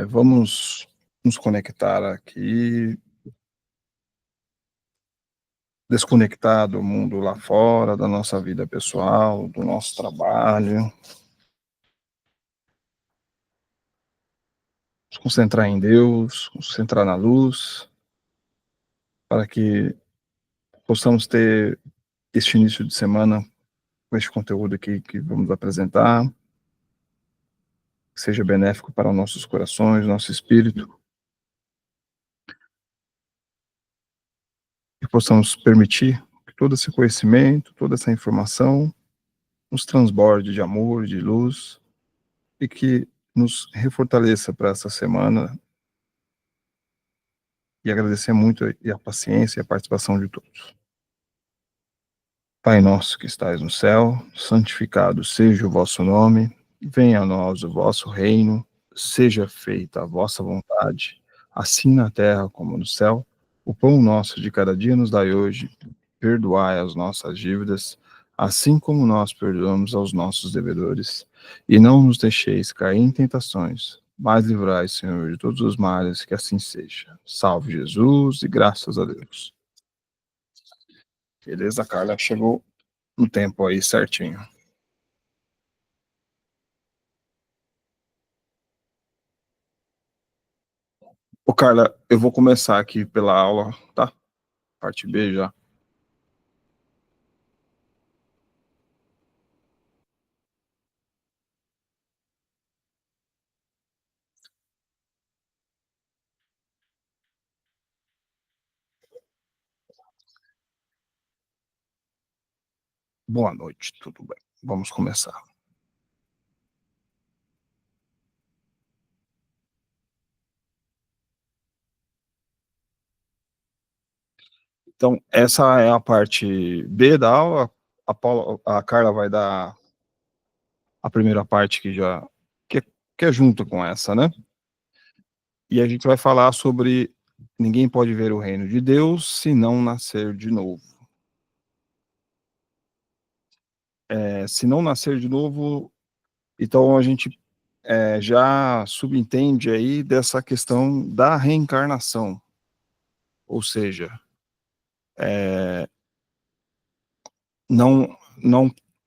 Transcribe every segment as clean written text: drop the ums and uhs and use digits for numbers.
Vamos nos conectar aqui, desconectar do mundo lá fora, da nossa vida pessoal, do nosso trabalho, nos concentrar em Deus, concentrar na luz, para que possamos ter este início de semana com este conteúdo aqui que vamos apresentar, que seja benéfico para os nossos corações, nosso espírito, e possamos permitir que todo esse conhecimento, toda essa informação nos transborde de amor, de luz, e que nos refortaleça para essa semana, e agradecer muito a paciência e a participação de todos. Pai nosso que estais no céu, santificado seja o vosso nome, venha a nós o vosso reino, seja feita a vossa vontade, assim na terra como no céu. O pão nosso de cada dia nos dai hoje, perdoai as nossas dívidas, assim como nós perdoamos aos nossos devedores, e não nos deixeis cair em tentações, mas livrai, Senhor, de todos os males, que assim seja. Salve Jesus e graças a Deus. Beleza, Carla? Chegou no tempo aí certinho. Ô, Carla, eu vou começar aqui pela aula, tá? Parte B já. Boa noite, tudo bem? Vamos começar. Então, essa é a parte B da aula. A Carla vai dar a primeira parte que, que é junto com essa, né? E a gente vai falar sobre ninguém pode ver o reino de Deus se não nascer de novo. Se não nascer de novo, então a gente já subentende aí dessa questão da reencarnação. Ou seja, não,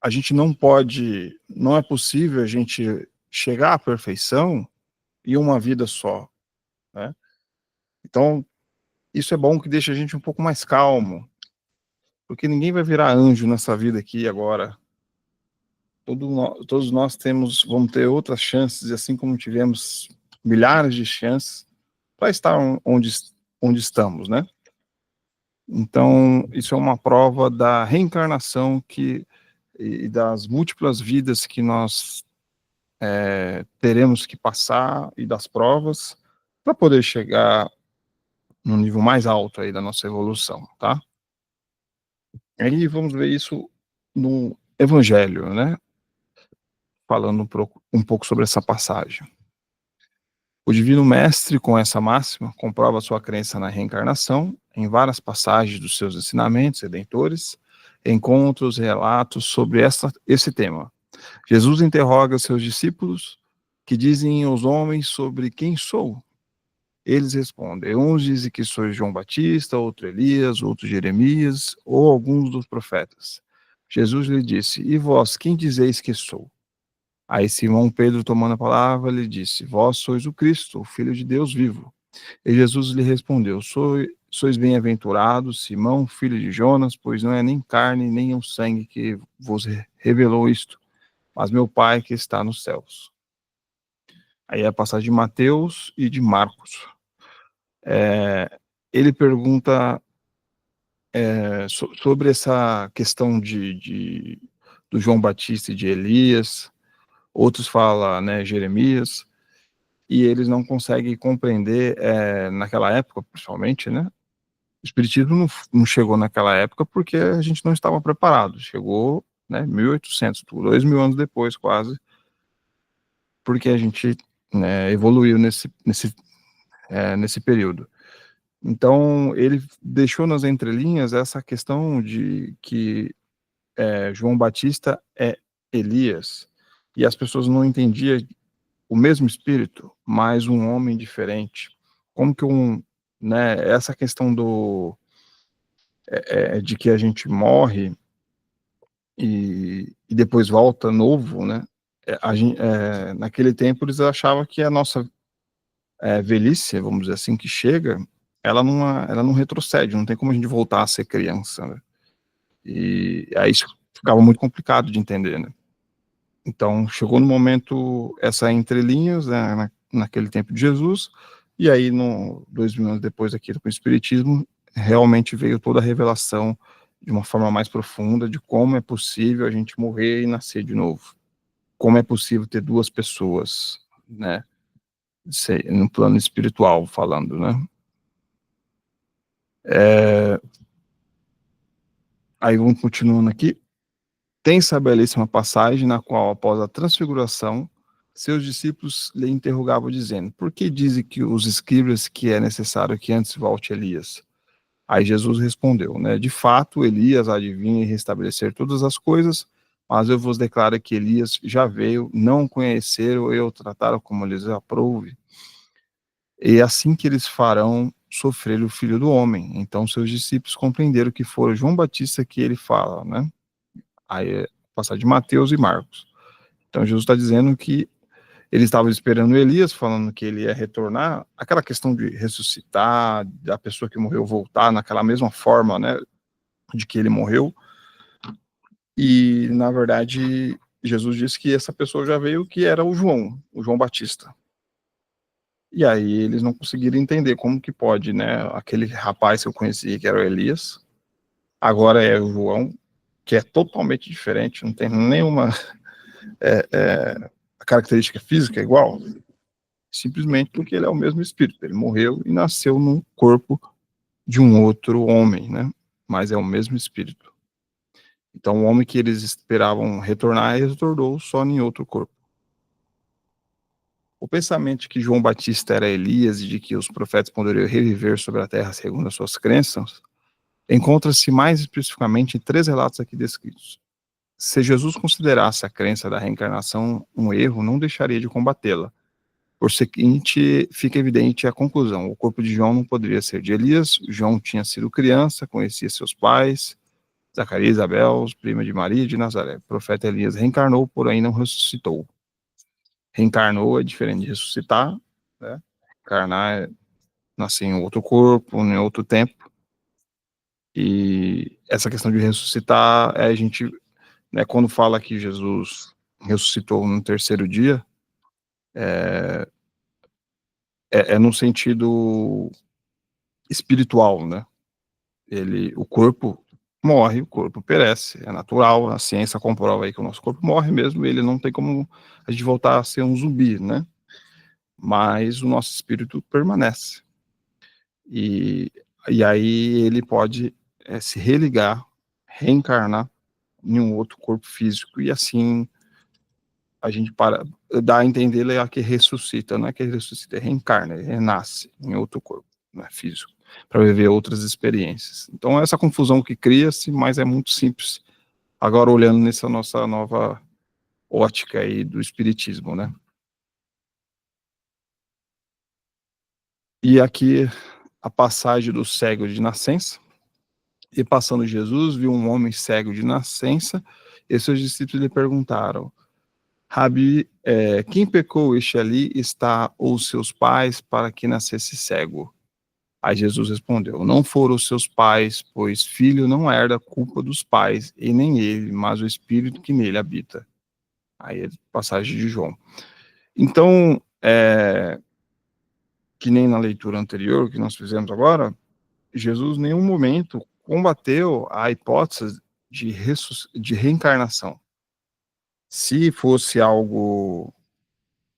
a gente não pode, não é possível a gente chegar à perfeição em uma vida só, né? Então, isso é bom que deixa a gente um pouco mais calmo, porque ninguém vai virar anjo nessa vida aqui agora. Todos nós vamos ter outras chances, assim como tivemos milhares de chances para estar onde estamos, né? Então, isso é uma prova da reencarnação e das múltiplas vidas que nós teremos que passar, e das provas, para poder chegar no nível mais alto aí da nossa evolução, tá? Aí vamos ver isso no Evangelho, né? Falando um pouco sobre essa passagem. O Divino Mestre, com essa máxima, comprova sua crença na reencarnação em várias passagens dos seus ensinamentos redentores, encontra os relatos sobre esse tema. Jesus interroga seus discípulos, que dizem aos homens sobre quem sou. Eles respondem, uns dizem que sois João Batista, outro Elias, outro Jeremias, ou alguns dos profetas. Jesus lhe disse, e vós, quem dizeis que sou? Aí Simão Pedro, tomando a palavra, lhe disse, vós sois o Cristo, o Filho de Deus vivo. E Jesus lhe respondeu, sois bem-aventurado, Simão, filho de Jonas, pois não é nem carne, nem o sangue que vos revelou isto, mas meu Pai que está nos céus. Aí é a passagem de Mateus e de Marcos. Ele pergunta sobre essa questão do João Batista e de Elias, outros falam, né, Jeremias, e eles não conseguem compreender, naquela época, principalmente, né, o Espiritismo não chegou naquela época porque a gente não estava preparado, chegou, né, 1800, 2000 anos depois, quase, porque a gente, né, evoluiu nesse período. Então, ele deixou nas entrelinhas essa questão de que João Batista é Elias, e as pessoas não entendiam o mesmo espírito, mas um homem diferente. Como que né, essa questão de que a gente morre e depois volta novo, né? Naquele tempo eles achavam que a nossa velhice, vamos dizer assim, que chega, ela não retrocede, não tem como a gente voltar a ser criança, né? E aí isso ficava muito complicado de entender, né? Então, chegou no momento, essa entrelinhas, né, naquele tempo de Jesus, e aí, 2000 anos depois, aqui com o Espiritismo, realmente veio toda a revelação de uma forma mais profunda de como é possível a gente morrer e nascer de novo. Como é possível ter duas pessoas, né, no plano espiritual, falando, né. Aí, vamos continuando aqui. Tem-se a belíssima passagem na qual, após a transfiguração, seus discípulos lhe interrogavam, dizendo: por que dizem que os escribas que é necessário que antes volte Elias? Aí Jesus respondeu, né? De fato, Elias há de vir e restabelecer todas as coisas, mas eu vos declaro que Elias já veio, não conheceram e o trataram como lhes aprouve. E assim que eles farão sofrer o Filho do Homem. Então seus discípulos compreenderam que foi João Batista que ele fala, né? Aí é passagem de Mateus e Marcos. Então Jesus está dizendo que eles estavam esperando Elias, falando que ele ia retornar, aquela questão de ressuscitar, da pessoa que morreu voltar naquela mesma forma, né, de que ele morreu, e na verdade Jesus disse que essa pessoa já veio, que era o João Batista. E aí eles não conseguiram entender como que pode, né, aquele rapaz que eu conhecia, que era o Elias, agora é o João, que é totalmente diferente, não tem nenhuma característica física igual, simplesmente porque ele é o mesmo espírito, ele morreu e nasceu num corpo de um outro homem, né? Mas é o mesmo espírito. Então o homem que eles esperavam retornar, retornou só em outro corpo. O pensamento de que João Batista era Elias e de que os profetas poderiam reviver sobre a terra segundo as suas crenças, encontra-se mais especificamente em 3 relatos aqui descritos. Se Jesus considerasse a crença da reencarnação um erro, não deixaria de combatê-la. Por seguinte, fica evidente a conclusão. O corpo de João não poderia ser de Elias. João tinha sido criança, conhecia seus pais, Zacarias, Isabel, prima de Maria e de Nazaré. O profeta Elias reencarnou, porém não ressuscitou. Reencarnou é diferente de ressuscitar, né? Reencarnar é nascer em outro corpo, em outro tempo. E essa questão de ressuscitar, a gente, né, quando fala que Jesus ressuscitou no 3º dia, é no sentido espiritual, né? O corpo morre, o corpo perece, é natural, a ciência comprova aí que o nosso corpo morre mesmo, ele não tem como a gente voltar a ser um zumbi, né? Mas o nosso espírito permanece. E, e aí ele pode se religar, reencarnar em um outro corpo físico, e assim a gente dá a entender que ressuscita, não é que ele ressuscita, reencarna, ele renasce em outro corpo, né, físico, para viver outras experiências. Então essa confusão que cria-se, mas é muito simples, agora olhando nessa nossa nova ótica aí do espiritismo, né. E aqui a passagem do cego de nascença, e passando Jesus, viu um homem cego de nascença, e seus discípulos lhe perguntaram: Rabi, quem pecou, este ali está ou seus pais, para que nascesse cego? Aí Jesus respondeu: não foram os seus pais, pois filho não herda a culpa dos pais, e nem ele, mas o espírito que nele habita. Aí é passagem de João. Então, que nem na leitura anterior que nós fizemos agora, Jesus em nenhum momento combateu a hipótese de reencarnação. Se fosse algo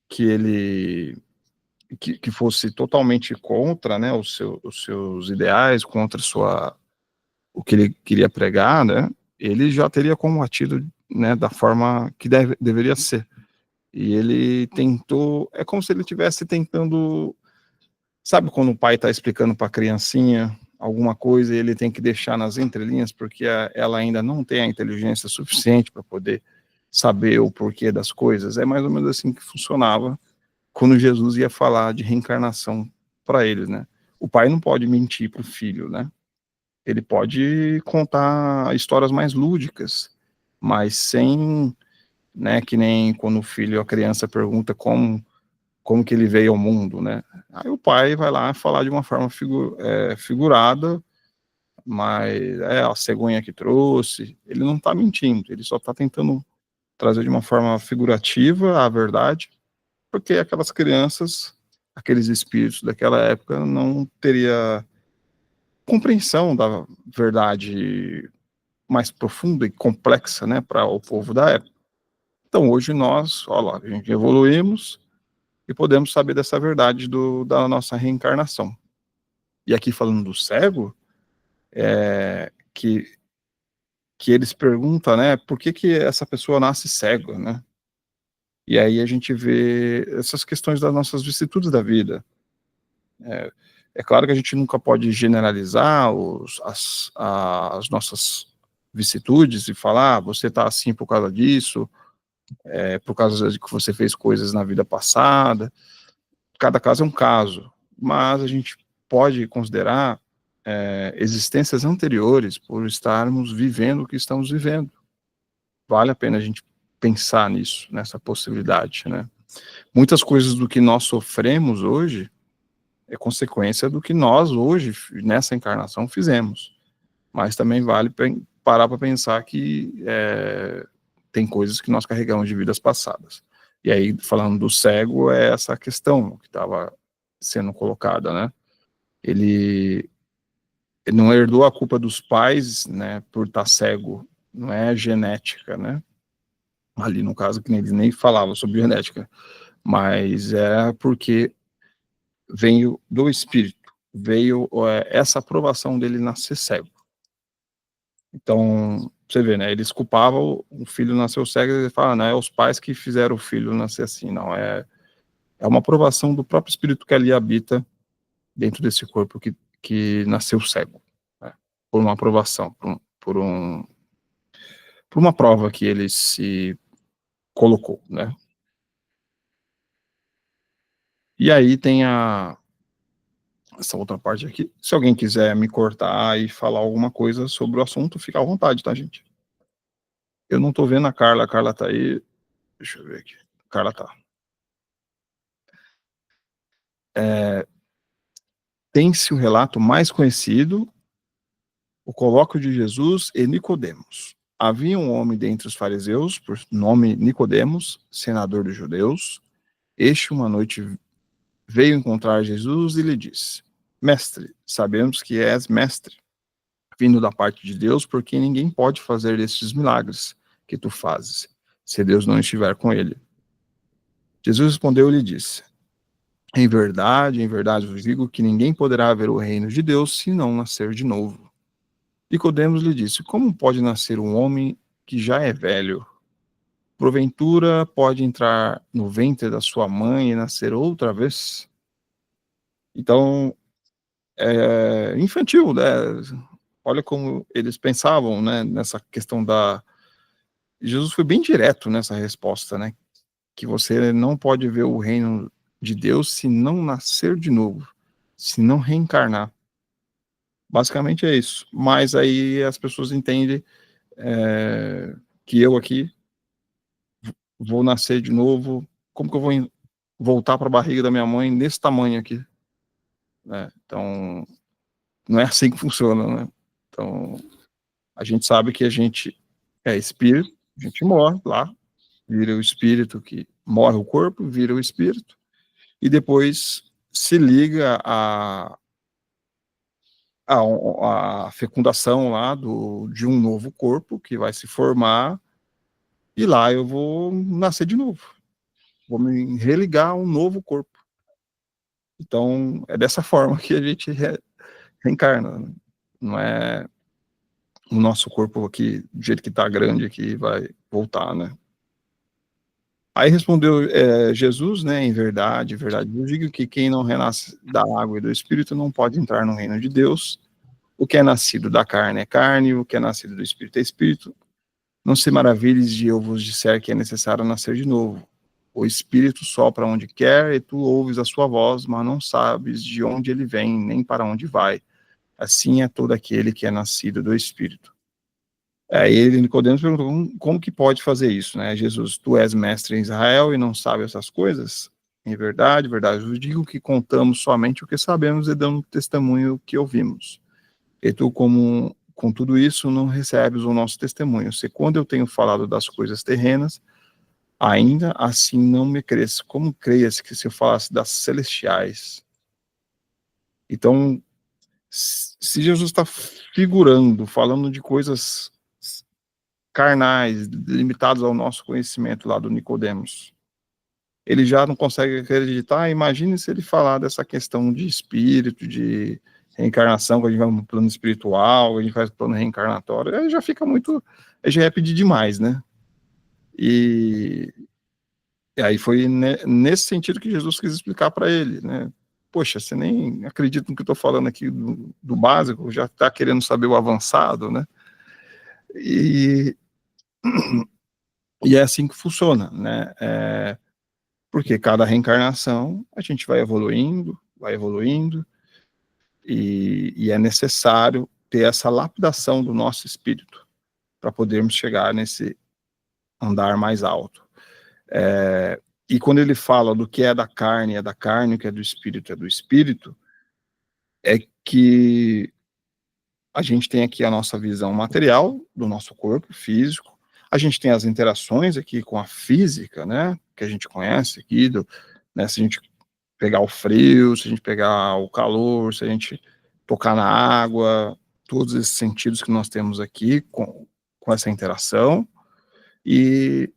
que ele que fosse totalmente contra, né, os seus ideais, contra o que ele queria pregar, né, ele já teria combatido, né, da forma que deveria ser. E ele tentou, é como se ele estivesse tentando, sabe quando o pai está explicando para a criancinha alguma coisa e ele tem que deixar nas entrelinhas porque ela ainda não tem a inteligência suficiente para poder saber o porquê das coisas? É mais ou menos assim que funcionava quando Jesus ia falar de reencarnação para eles, né? O pai não pode mentir para o filho, né? Ele pode contar histórias mais lúdicas, mas sem, né, que nem quando o filho, a criança pergunta como que ele veio ao mundo, né? Aí o pai vai lá falar de uma forma figurada, mas a cegonha que trouxe, ele não está mentindo, ele só está tentando trazer de uma forma figurativa a verdade, porque aquelas crianças, aqueles espíritos daquela época não teria compreensão da verdade mais profunda e complexa, né, para o povo da época. Então hoje nós, olha lá, a gente evoluímos e podemos saber dessa verdade da nossa reencarnação. E aqui falando do cego, que eles perguntam, né, por que essa pessoa nasce cega, né? E aí a gente vê essas questões das nossas vicissitudes da vida. É claro que a gente nunca pode generalizar as nossas vicissitudes e falar, você está assim por causa disso, por causa de que você fez coisas na vida passada. Cada caso é um caso, mas a gente pode considerar existências anteriores por estarmos vivendo o que estamos vivendo. Vale a pena a gente pensar nisso, nessa possibilidade, né? Muitas coisas do que nós sofremos hoje é consequência do que nós hoje, nessa encarnação, fizemos. Mas também vale parar para pensar que tem coisas que nós carregamos de vidas passadas. E aí, falando do cego, é essa questão que estava sendo colocada, né? Ele não herdou a culpa dos pais, né, por estar cego, não é genética, né? Ali no caso, que eles nem falavam sobre genética, mas é porque veio do espírito, veio essa aprovação dele nascer cego. Então, você vê, né, eles culpavam o filho nasceu cego, e ele fala, não, é os pais que fizeram o filho nascer assim, não, é uma aprovação do próprio espírito que ali habita dentro desse corpo que nasceu cego, né, por uma aprovação, por uma prova que ele se colocou, né. E aí tem essa outra parte aqui, se alguém quiser me cortar e falar alguma coisa sobre o assunto, fica à vontade, tá, gente? Eu não tô vendo a Carla tá aí, deixa eu ver aqui, a Carla tá. Tem-se o relato mais conhecido, o colóquio de Jesus e Nicodemos. Havia um homem dentre os fariseus, por nome Nicodemos, senador dos judeus. Este uma noite veio encontrar Jesus e lhe disse, mestre, sabemos que és mestre, vindo da parte de Deus, porque ninguém pode fazer estes milagres que tu fazes, se Deus não estiver com ele. Jesus respondeu e lhe disse, em verdade vos digo que ninguém poderá ver o reino de Deus se não nascer de novo. Nicodemos lhe disse, como pode nascer um homem que já é velho? Porventura pode entrar no ventre da sua mãe e nascer outra vez? Então, é infantil, né? Olha como eles pensavam, né, nessa questão da... Jesus foi bem direto nessa resposta, né? Que você não pode ver o reino de Deus se não nascer de novo, se não reencarnar. Basicamente é isso. Mas aí as pessoas entendem que eu aqui vou nascer de novo, como que eu vou voltar para a barriga da minha mãe nesse tamanho aqui? Né? Então, não é assim que funciona, né? Então, a gente sabe que a gente é espírito, a gente morre lá, vira o espírito que morre o corpo, vira o espírito, e depois se liga a fecundação lá de um novo corpo que vai se formar, e lá eu vou nascer de novo, vou me religar a um novo corpo. Então, é dessa forma que a gente reencarna, né? Não é o nosso corpo aqui, do jeito que está grande aqui, vai voltar, né? Aí respondeu Jesus, né, em verdade, eu digo que quem não renasce da água e do Espírito não pode entrar no reino de Deus. O que é nascido da carne é carne, o que é nascido do Espírito é Espírito. Não se maravilhes de eu vos disser que é necessário nascer de novo. O Espírito sopra onde quer, e tu ouves a sua voz, mas não sabes de onde ele vem, nem para onde vai. Assim é todo aquele que é nascido do Espírito. Aí ele, Nicodemos, perguntou, como que pode fazer isso, né? Jesus, tu és mestre em Israel e não sabe essas coisas? Em verdade, verdade, eu digo que contamos somente o que sabemos e damos testemunho que ouvimos. E tu, com tudo isso, não recebes o nosso testemunho. Se quando eu tenho falado das coisas terrenas, ainda assim não me crês. Como creias que se eu falasse das celestiais? Então, se Jesus está figurando, falando de coisas carnais, limitadas ao nosso conhecimento lá do Nicodemos, ele já não consegue acreditar. Imagine se ele falar dessa questão de espírito, de reencarnação, quando a gente vai no plano espiritual, a gente faz plano reencarnatório, aí já fica muito, aí já é pedir demais, né? E aí foi nesse sentido que Jesus quis explicar para ele, né? Poxa, você nem acredita no que eu estou falando aqui do básico, já está querendo saber o avançado, né? E, e é assim que funciona, né? Porque cada reencarnação a gente vai evoluindo, e é necessário ter essa lapidação do nosso espírito para podermos chegar nesse andar mais alto. E quando ele fala do que é da carne, é da carne, o que é do espírito, é do espírito, é que a gente tem aqui a nossa visão material do nosso corpo físico, a gente tem as interações aqui com a física, né, que a gente conhece aqui, né, se a gente pegar o frio, se a gente pegar o calor, se a gente tocar na água, todos esses sentidos que nós temos aqui com essa interação, e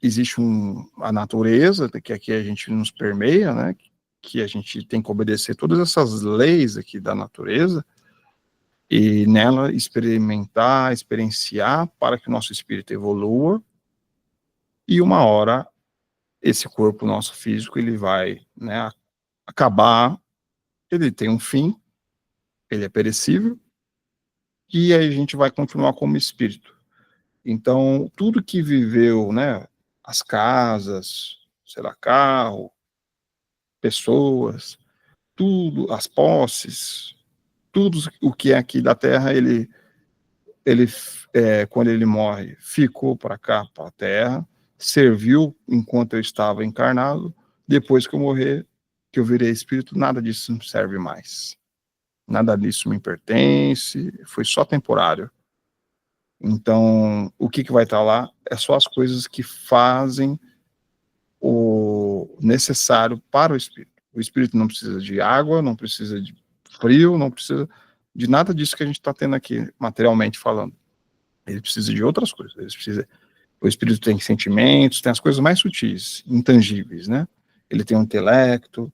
existe a natureza, que aqui a gente nos permeia, né, que a gente tem que obedecer todas essas leis aqui da natureza, e nela experimentar, experienciar, para que o nosso espírito evolua, e uma hora esse corpo nosso físico, ele vai, né, acabar, ele tem um fim, ele é perecível, e aí a gente vai continuar como espírito. Então, tudo que viveu, né, as casas, sei lá, carro, pessoas, tudo, as posses, tudo o que é aqui da Terra, ele quando ele morre, ficou para cá, para a Terra, serviu enquanto eu estava encarnado, depois que eu morrer, que eu virei espírito, nada disso serve mais. Nada disso me pertence, foi só temporário. Então, o que vai estar lá é só as coisas que fazem o necessário para o espírito. O espírito não precisa de água, não precisa de frio, não precisa de nada disso que a gente está tendo aqui, materialmente falando. Ele precisa de outras coisas. O espírito tem sentimentos, tem as coisas mais sutis, intangíveis, né? Ele tem o intelecto,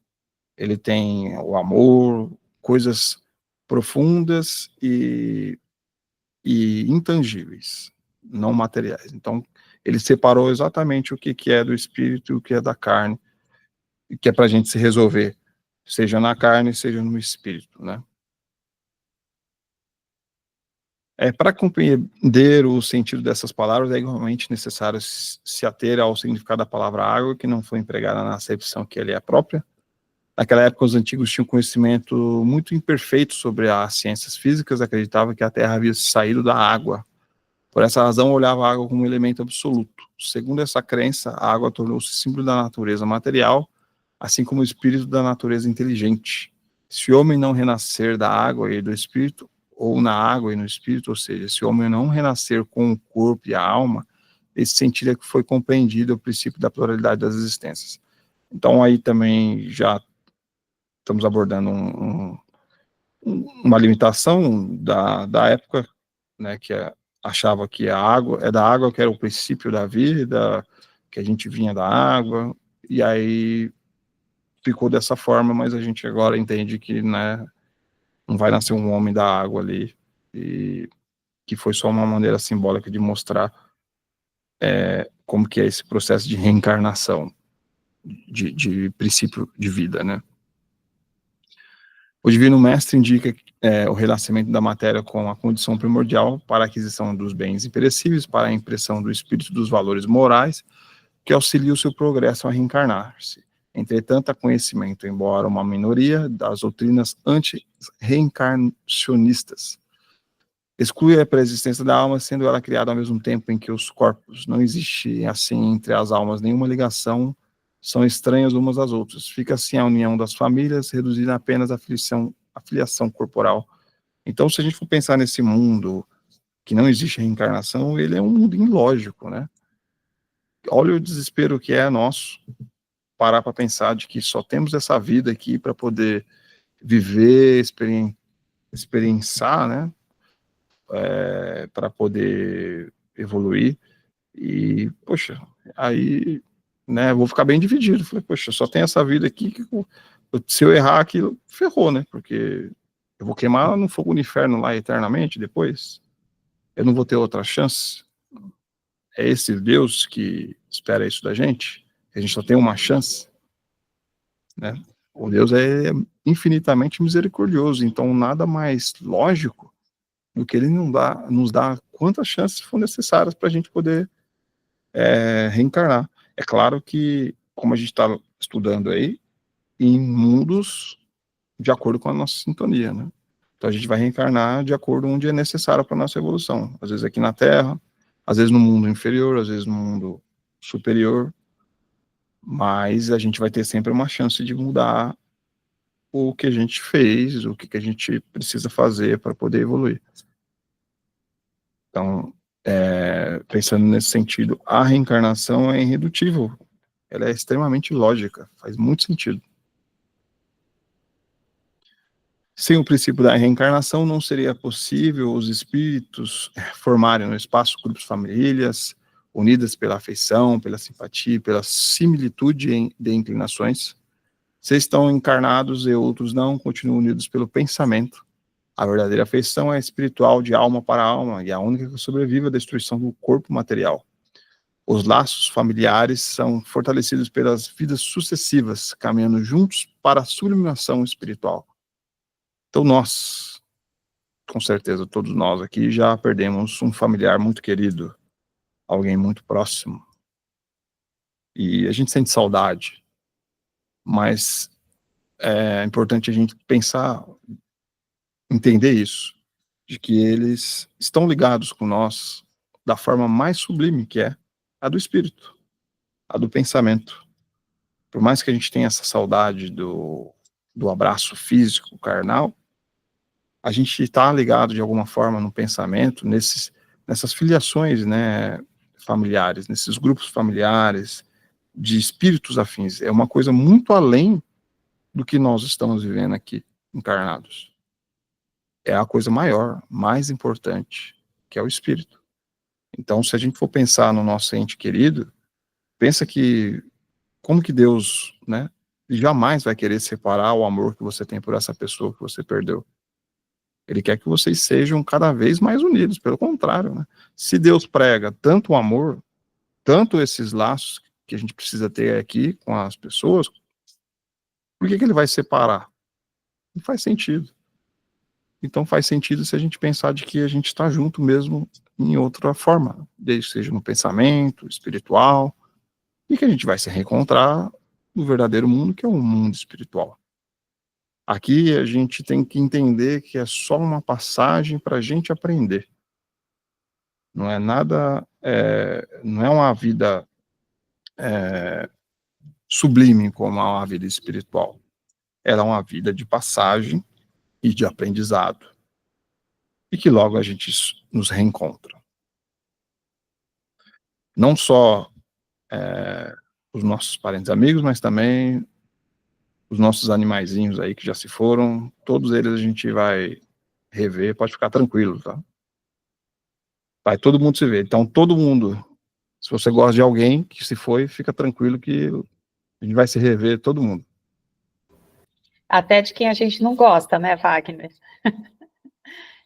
ele tem o amor, coisas profundas e intangíveis, não materiais. Então, ele separou exatamente o que é do espírito e o que é da carne, e que é para a gente se resolver, seja na carne, seja no espírito, né? Para compreender o sentido dessas palavras, é igualmente necessário se ater ao significado da palavra água, que não foi empregada na acepção que ele é própria. Naquela época, os antigos tinham conhecimento muito imperfeito sobre as ciências físicas, acreditavam que a Terra havia saído da água. Por essa razão, olhava a água como um elemento absoluto. Segundo essa crença, a água tornou-se símbolo da natureza material, assim como o espírito da natureza inteligente. Se o homem não renascer da água e do espírito, ou na água e no espírito, ou seja, se o homem não renascer com o corpo e a alma, esse sentido é que foi compreendido o princípio da pluralidade das existências. Então, aí também já estamos abordando uma limitação da época, né, que achava que a água é da água, que era o princípio da vida, que a gente vinha da água, e aí ficou dessa forma, mas a gente agora entende que, né, não vai nascer um homem da água ali, e que foi só uma maneira simbólica de mostrar como que é esse processo de reencarnação, de princípio de vida, né. O Divino Mestre indica o renascimento da matéria como a condição primordial para a aquisição dos bens imperecíveis, para a impressão do espírito dos valores morais, que auxilia o seu progresso a reencarnar-se. Entretanto, há conhecimento, embora uma minoria, das doutrinas anti-reencarnacionistas. Exclui a preexistência da alma, sendo ela criada ao mesmo tempo em que os corpos. Não existe, assim, entre as almas nenhuma ligação, são estranhas umas às outras. Fica assim a união das famílias, reduzida apenas à filiação corporal. Então, se a gente for pensar nesse mundo que não existe reencarnação, ele é um mundo ilógico, né? Olha o desespero que é nosso, parar para pensar de que só temos essa vida aqui para poder viver, experienciar, né? Para poder evoluir. E, poxa, aí, né, eu vou ficar bem dividido. Falei, poxa, só tem essa vida aqui que se eu errar aquilo, ferrou, né? Porque eu vou queimar no fogo do inferno lá eternamente depois. Eu não vou ter outra chance. É esse Deus que espera isso da gente? A gente só tem uma chance, né? O Deus é infinitamente misericordioso, então nada mais lógico do que ele nos dá quantas chances for necessárias para a gente poder reencarnar. É claro que, como a gente está estudando aí, em mundos de acordo com a nossa sintonia, né? Então a gente vai reencarnar de acordo onde é necessário para a nossa evolução. Às vezes aqui na Terra, às vezes no mundo inferior, às vezes no mundo superior, mas a gente vai ter sempre uma chance de mudar o que a gente fez, o que a gente precisa fazer para poder evoluir. Então, pensando nesse sentido, a reencarnação é irredutível, ela é extremamente lógica, faz muito sentido. Sem o princípio da reencarnação, não seria possível os espíritos formarem no espaço grupos famílias, unidas pela afeição, pela simpatia, pela similitude de inclinações. Se estão encarnados e outros não, continuam unidos pelo pensamento. A verdadeira afeição é espiritual, de alma para alma, e é a única que sobrevive à destruição do corpo material. Os laços familiares são fortalecidos pelas vidas sucessivas, caminhando juntos para a sublimação espiritual. Então nós, com certeza todos nós aqui, já perdemos um familiar muito querido, alguém muito próximo, e a gente sente saudade, mas é importante a gente pensar, entender isso, de que eles estão ligados com nós da forma mais sublime, que é a do espírito, a do pensamento. Por mais que a gente tenha essa saudade do abraço físico, carnal, a gente está ligado de alguma forma no pensamento, nessas filiações, né, familiares, nesses grupos familiares, de espíritos afins. É uma coisa muito além do que nós estamos vivendo aqui, encarnados. É a coisa maior, mais importante, que é o espírito. Então, se a gente for pensar no nosso ente querido, pensa que, como que Deus, né, jamais vai querer separar o amor que você tem por essa pessoa que você perdeu. Ele quer que vocês sejam cada vez mais unidos, pelo contrário, né? Se Deus prega tanto o amor, tanto esses laços que a gente precisa ter aqui com as pessoas, por que ele vai separar? Não faz sentido. Então faz sentido se a gente pensar de que a gente está junto mesmo em outra forma, desde seja no pensamento, espiritual, e que a gente vai se reencontrar no verdadeiro mundo, que é um mundo espiritual. Aqui a gente tem que entender que é só uma passagem para a gente aprender. Não é nada, não é uma vida sublime como uma vida espiritual. Ela é uma vida de passagem e de aprendizado. E que logo a gente nos reencontra. Não só os nossos parentes amigos, mas também os nossos animaizinhos aí que já se foram, todos eles a gente vai rever, pode ficar tranquilo, tá? Vai todo mundo se ver. Então, todo mundo, se você gosta de alguém que se foi, fica tranquilo que a gente vai se rever todo mundo. Até de quem a gente não gosta, né, Wagner?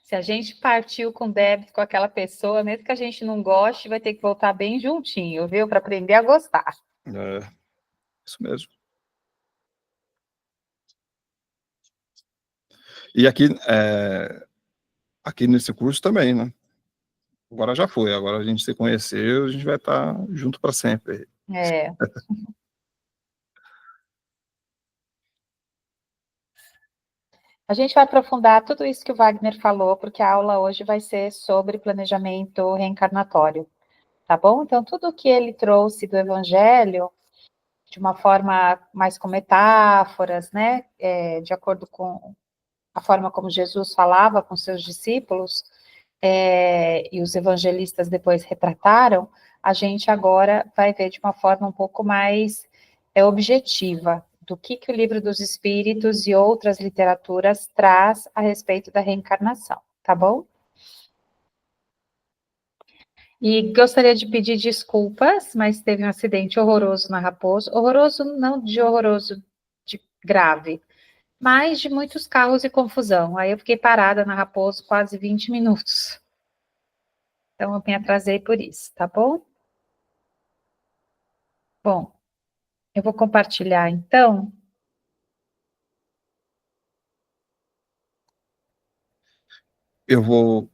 Se a gente partiu com débito com aquela pessoa, mesmo que a gente não goste, vai ter que voltar bem juntinho, viu? Para aprender a gostar. É, isso mesmo. E aqui nesse curso também, né? Agora já foi, agora a gente se conheceu, a gente vai estar junto para sempre. É. A gente vai aprofundar tudo isso que o Wagner falou, porque a aula hoje vai ser sobre planejamento reencarnatório, tá bom? Então, tudo que ele trouxe do Evangelho, de uma forma mais com metáforas, né, de acordo com a forma como Jesus falava com seus discípulos, e os evangelistas depois retrataram, a gente agora vai ver de uma forma um pouco mais objetiva do que o Livro dos Espíritos e outras literaturas traz a respeito da reencarnação, tá bom? E gostaria de pedir desculpas, mas teve um acidente horroroso na Raposo, horroroso não de horroroso, de grave, mas de muitos carros e confusão. Aí eu fiquei parada na Raposo quase 20 minutos. Então eu me atrasei por isso, tá bom? Bom, eu vou compartilhar então. Eu vou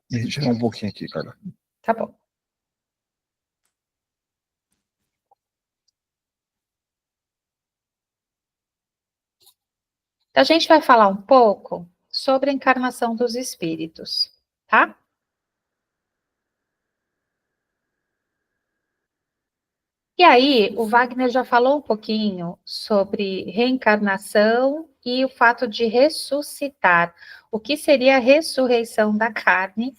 me retirar um pouquinho aqui, cara. Tá bom. Então, a gente vai falar um pouco sobre a encarnação dos espíritos, tá? E aí, o Wagner já falou um pouquinho sobre reencarnação e o fato de ressuscitar. O que seria a ressurreição da carne,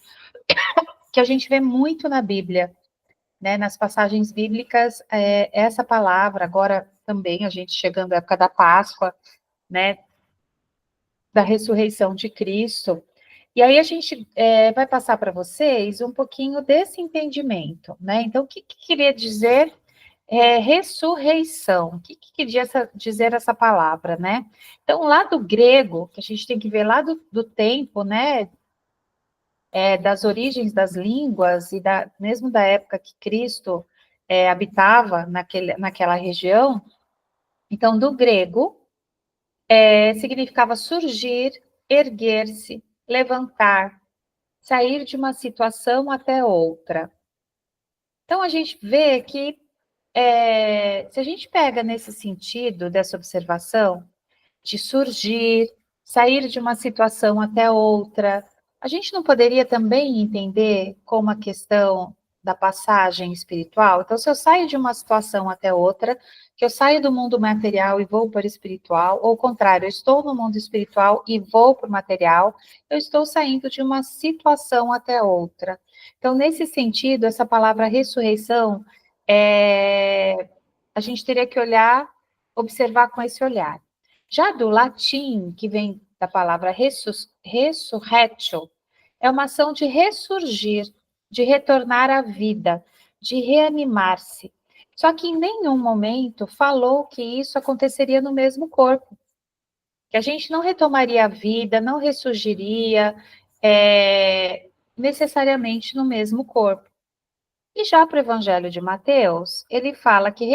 que a gente vê muito na Bíblia, né? Nas passagens bíblicas, essa palavra, agora também, a gente chegando à época da Páscoa, né? Da ressurreição de Cristo. E aí a gente vai passar para vocês um pouquinho desse entendimento, né? Então, o que queria dizer ressurreição? O que queria dizer essa palavra, né? Então, lá do grego, que a gente tem que ver lá do tempo, né? Das origens das línguas e mesmo da época que Cristo habitava naquela região. Então, do grego, significava surgir, erguer-se, levantar, sair de uma situação até outra. Então, a gente vê que, se a gente pega nesse sentido dessa observação, de surgir, sair de uma situação até outra, a gente não poderia também entender como a questão da passagem espiritual? Então, se eu saio de uma situação até outra, que eu saio do mundo material e vou para o espiritual, ou o contrário, eu estou no mundo espiritual e vou para o material, eu estou saindo de uma situação até outra. Então, nesse sentido, essa palavra ressurreição, a gente teria que olhar, observar com esse olhar. Já do latim, que vem da palavra resurrectio, é uma ação de ressurgir, de retornar à vida, de reanimar-se. Só que em nenhum momento falou que isso aconteceria no mesmo corpo, que a gente não retomaria a vida, não ressurgiria necessariamente no mesmo corpo. E já para o Evangelho de Mateus, ele fala que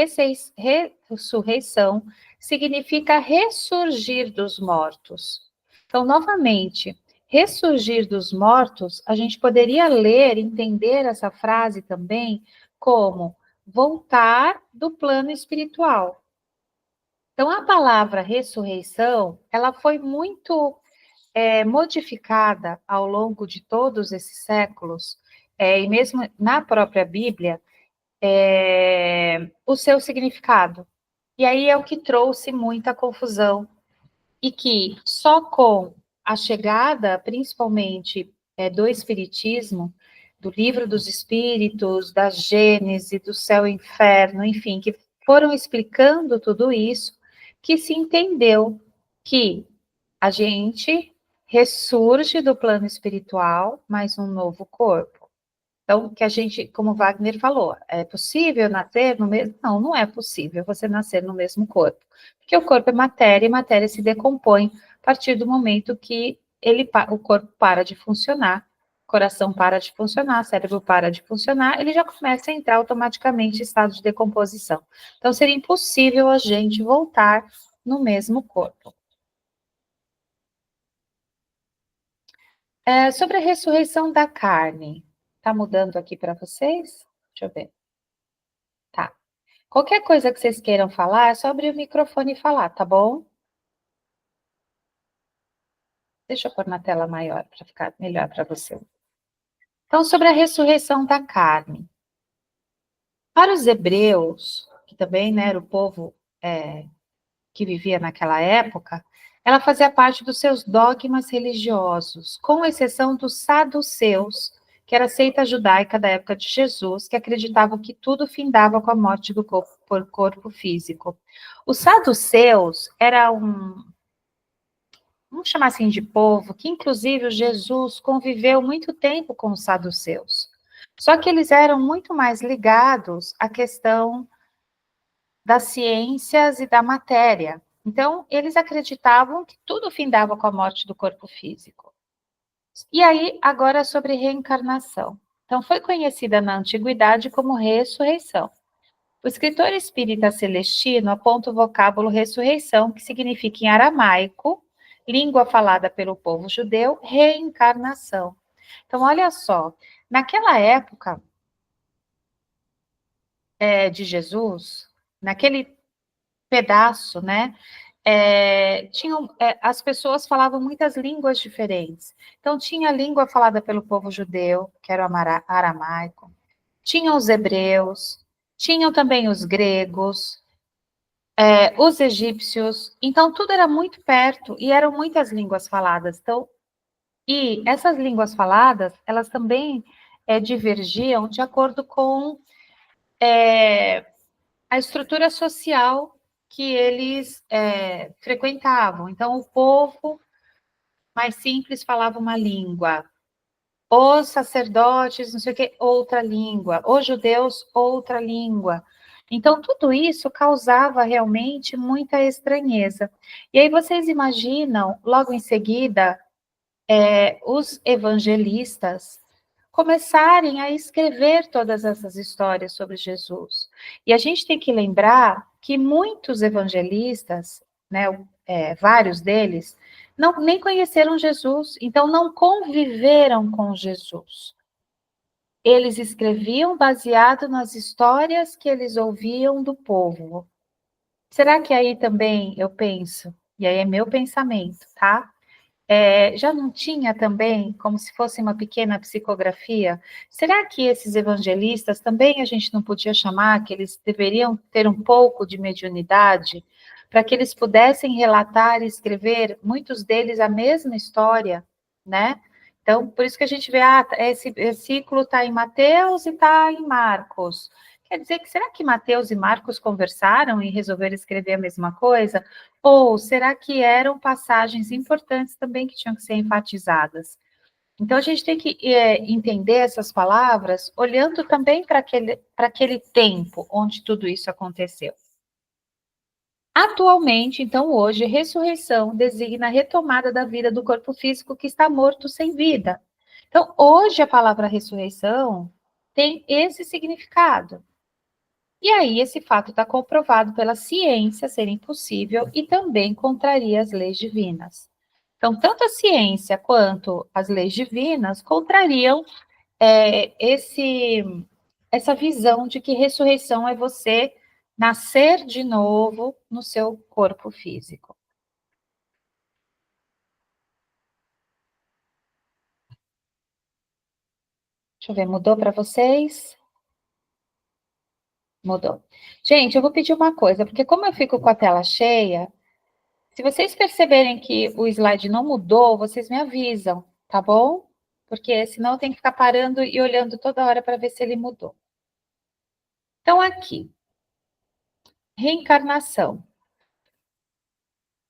ressurreição significa ressurgir dos mortos. Então, novamente, ressurgir dos mortos, a gente poderia ler, entender essa frase também como voltar do plano espiritual. Então, a palavra ressurreição, ela foi muito modificada ao longo de todos esses séculos, e mesmo na própria Bíblia, o seu significado. E aí é o que trouxe muita confusão. E que só com a chegada, principalmente, do Espiritismo, do Livro dos Espíritos, da Gênese, do céu e inferno, enfim, que foram explicando tudo isso, que se entendeu que a gente ressurge do plano espiritual, mas um novo corpo. Então, que a gente, como Wagner falou, é possível nascer no mesmo? Não, não é possível você nascer no mesmo corpo. Porque o corpo é matéria e matéria se decompõe a partir do momento que o corpo para de funcionar, coração para de funcionar, cérebro para de funcionar, ele já começa a entrar automaticamente em estado de decomposição. Então, seria impossível a gente voltar no mesmo corpo. Sobre a ressurreição da carne, está mudando aqui para vocês? Deixa eu ver. Qualquer coisa que vocês queiram falar, é só abrir o microfone e falar, tá bom? Deixa eu pôr na tela maior para ficar melhor para você. Então, sobre a ressurreição da carne. Para os hebreus, que também, né, era o povo que vivia naquela época, ela fazia parte dos seus dogmas religiosos, com exceção dos saduceus, que era a seita judaica da época de Jesus, que acreditavam que tudo findava com a morte do corpo físico. Os saduceus era vamos chamar assim de povo, que inclusive o Jesus conviveu muito tempo com os saduceus. Só que eles eram muito mais ligados à questão das ciências e da matéria. Então, eles acreditavam que tudo findava com a morte do corpo físico. E aí, agora sobre reencarnação. Então, foi conhecida na antiguidade como ressurreição. O escritor espírita Celestino aponta o vocábulo ressurreição, que significa em aramaico, língua falada pelo povo judeu, reencarnação. Então, olha só, naquela época de Jesus, naquele pedaço, né? As pessoas falavam muitas línguas diferentes. Então, tinha a língua falada pelo povo judeu, que era o aramaico, tinham os hebreus, tinham também os gregos, os egípcios. Então, tudo era muito perto e eram muitas línguas faladas. Então, e essas línguas faladas, elas também divergiam de acordo com a estrutura social que eles frequentavam. Então, o povo mais simples falava uma língua, os sacerdotes, não sei o que, outra língua, os judeus, outra língua. Então, tudo isso causava realmente muita estranheza. E aí vocês imaginam, logo em seguida, os evangelistas começarem a escrever todas essas histórias sobre Jesus. E a gente tem que lembrar que muitos evangelistas, né, vários deles, nem conheceram Jesus, então não conviveram com Jesus. Eles escreviam baseado nas histórias que eles ouviam do povo. Será que aí também eu penso, e aí é meu pensamento, tá? Já não tinha também, como se fosse uma pequena psicografia? Será que esses evangelistas também a gente não podia chamar que eles deveriam ter um pouco de mediunidade para que eles pudessem relatar e escrever, muitos deles, a mesma história, né? Então, por isso que a gente vê, esse versículo está em Mateus e está em Marcos. Quer dizer que, será que Mateus e Marcos conversaram e resolveram escrever a mesma coisa? Ou será que eram passagens importantes também que tinham que ser enfatizadas? Então, a gente tem que entender essas palavras olhando também para aquele tempo onde tudo isso aconteceu. Atualmente, então, hoje, ressurreição designa a retomada da vida do corpo físico que está morto sem vida. Então, hoje, a palavra ressurreição tem esse significado. E aí, esse fato está comprovado pela ciência ser impossível e também contraria as leis divinas. Então, tanto a ciência quanto as leis divinas contrariam essa visão de que ressurreição é você nascer de novo no seu corpo físico. Deixa eu ver, mudou para vocês? Mudou. Gente, eu vou pedir uma coisa, porque como eu fico com a tela cheia, se vocês perceberem que o slide não mudou, vocês me avisam, tá bom? Porque senão eu tenho que ficar parando e olhando toda hora para ver se ele mudou. Então, aqui, reencarnação.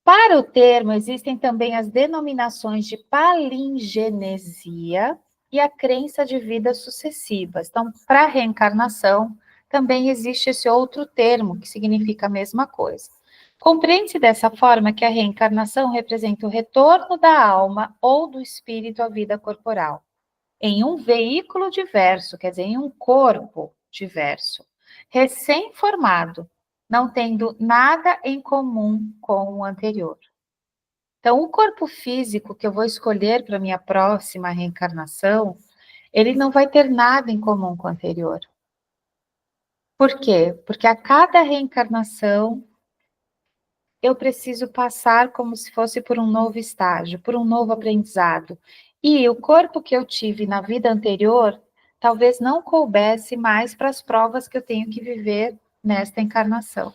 Para o termo, existem também as denominações de palingenesia e a crença de vidas sucessivas. Então, para reencarnação, também existe esse outro termo que significa a mesma coisa. Compreende-se dessa forma que a reencarnação representa o retorno da alma ou do espírito à vida corporal, em um veículo diverso, quer dizer, em um corpo diverso, recém-formado, não tendo nada em comum com o anterior. Então, o corpo físico que eu vou escolher para minha próxima reencarnação, ele não vai ter nada em comum com o anterior. Por quê? Porque a cada reencarnação eu preciso passar como se fosse por um novo estágio, por um novo aprendizado. E o corpo que eu tive na vida anterior talvez não coubesse mais para as provas que eu tenho que viver nesta encarnação.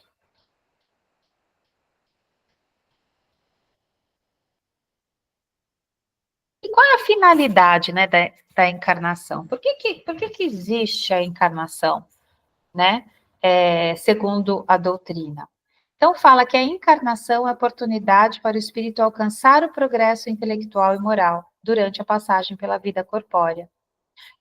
E qual é a finalidade, né, da encarnação? Por que existe a encarnação, né? Segundo a doutrina. Então, fala que a encarnação é a oportunidade para o espírito alcançar o progresso intelectual e moral durante a passagem pela vida corpórea.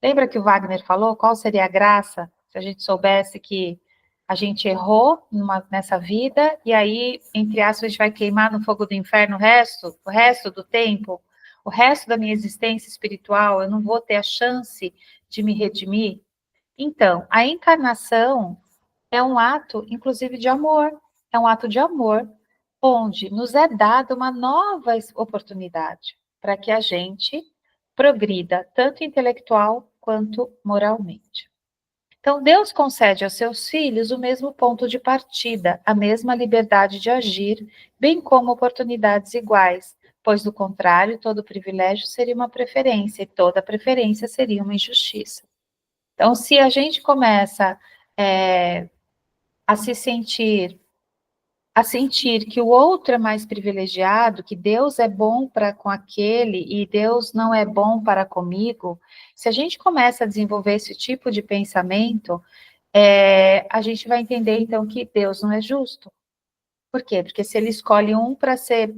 Lembra que o Wagner falou qual seria a graça se a gente soubesse que a gente errou nessa vida e aí, entre aspas, a gente vai queimar no fogo do inferno o resto do tempo, o resto da minha existência espiritual, eu não vou ter a chance de me redimir? Então, a encarnação é um ato, inclusive, de amor. É um ato de amor, onde nos é dada uma nova oportunidade para que a gente progrida, tanto intelectual quanto moralmente. Então, Deus concede aos seus filhos o mesmo ponto de partida, a mesma liberdade de agir, bem como oportunidades iguais, pois, do contrário, todo privilégio seria uma preferência, e toda preferência seria uma injustiça. Então, se a gente começa a se sentir, a sentir que o outro é mais privilegiado, que Deus é bom para com aquele e Deus não é bom para comigo, se a gente começa a desenvolver esse tipo de pensamento, a gente vai entender então que Deus não é justo. Por quê? Porque se ele escolhe um para ser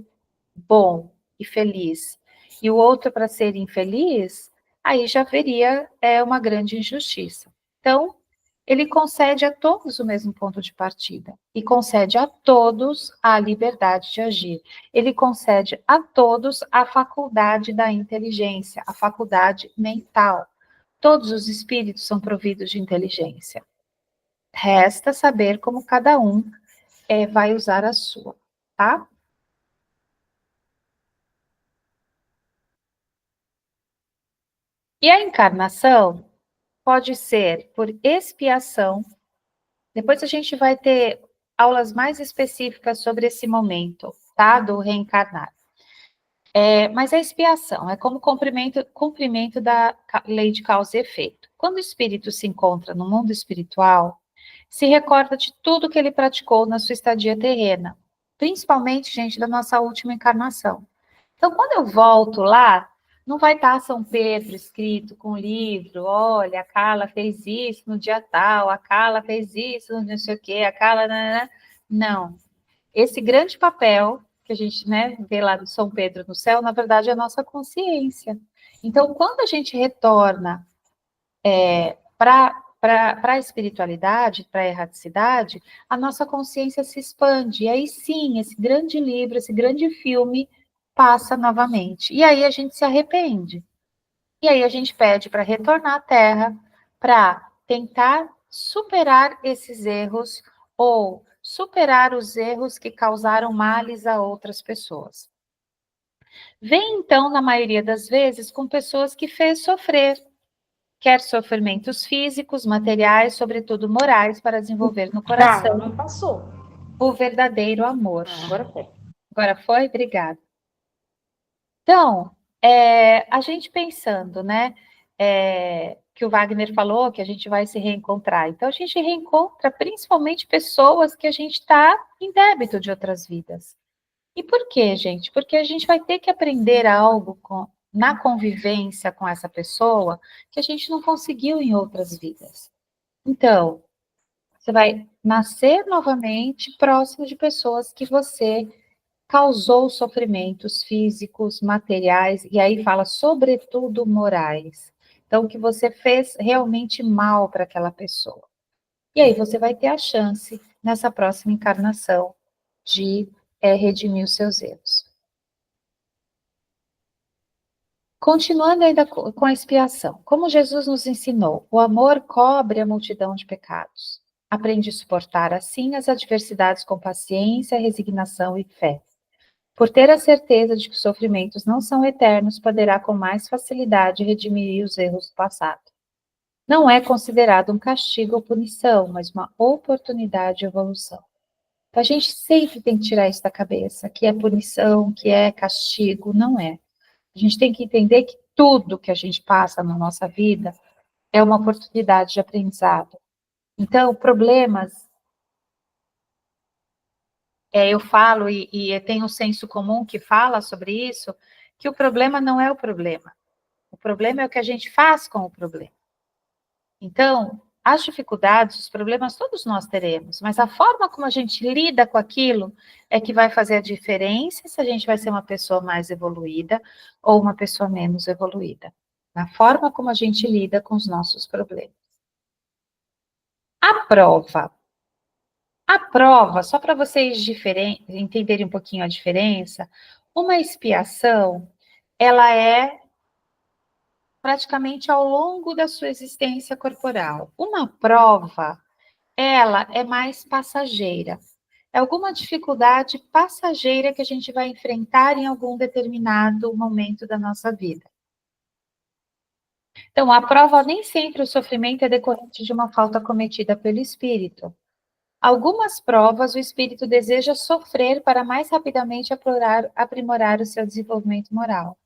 bom e feliz e o outro para ser infeliz, aí já haveria uma grande injustiça. Então, ele concede a todos o mesmo ponto de partida e concede a todos a liberdade de agir. Ele concede a todos a faculdade da inteligência, a faculdade mental. Todos os espíritos são providos de inteligência. Resta saber como cada um vai usar a sua, tá? E a encarnação pode ser por expiação. Depois a gente vai ter aulas mais específicas sobre esse momento, tá? Do reencarnar. Mas a expiação é como cumprimento da lei de causa e efeito. Quando o espírito se encontra no mundo espiritual, se recorda de tudo que ele praticou na sua estadia terrena, principalmente, gente, da nossa última encarnação. Então, quando eu volto lá, não vai estar São Pedro escrito com livro, olha, a Carla fez isso no dia tal, a Carla fez isso no não sei o quê, a Carla... Não. Esse grande papel que a gente, né, vê lá do São Pedro no céu, na verdade, é a nossa consciência. Então, quando a gente retorna para a espiritualidade, para a erraticidade, a nossa consciência se expande. E aí sim, esse grande livro, esse grande filme passa novamente. E aí a gente se arrepende. E aí a gente pede para retornar à Terra, para tentar superar esses erros ou superar os erros que causaram males a outras pessoas. Vem então, na maioria das vezes, com pessoas que fez sofrer, quer sofrimentos físicos, materiais, sobretudo morais, para desenvolver no coração não passou. o verdadeiro amor. Agora foi. Agora foi? Obrigada. Então, a gente pensando, né, que o Wagner falou que a gente vai se reencontrar. Então, a gente reencontra principalmente pessoas que a gente está em débito de outras vidas. E por quê, gente? Porque a gente vai ter que aprender algo na convivência com essa pessoa que a gente não conseguiu em outras vidas. Então, você vai nascer novamente próximo de pessoas que você causou sofrimentos físicos, materiais, e aí fala sobretudo morais. Então, que você fez realmente mal para aquela pessoa. E aí você vai ter a chance, nessa próxima encarnação, de redimir os seus erros. Continuando ainda com a expiação. Como Jesus nos ensinou, o amor cobre a multidão de pecados. Aprende a suportar, assim, as adversidades com paciência, resignação e fé. Por ter a certeza de que os sofrimentos não são eternos, poderá com mais facilidade redimir os erros do passado. não é considerado um castigo ou punição, mas uma oportunidade de evolução. Então, a gente sempre tem que tirar isso da cabeça, que é punição, que é castigo, não é. A gente tem que entender que tudo que a gente passa na nossa vida é uma oportunidade de aprendizado. Então, problemas, eu falo e tem um senso comum que fala sobre isso, que o problema não é o problema. O problema é o que a gente faz com o problema. Então, as dificuldades, os problemas, todos nós teremos, mas a forma como a gente lida com aquilo é que vai fazer a diferença se a gente vai ser uma pessoa mais evoluída ou uma pessoa menos evoluída. Na forma como a gente lida com os nossos problemas. A prova. A prova, só para vocês entenderem um pouquinho a diferença, uma expiação, ela é praticamente ao longo da sua existência corporal. Uma prova, ela é mais passageira. É alguma dificuldade passageira que a gente vai enfrentar em algum determinado momento da nossa vida. Então, a prova nem sempre o sofrimento é decorrente de uma falta cometida pelo espírito. Algumas provas o espírito deseja sofrer para mais rapidamente aprimorar o seu desenvolvimento moral.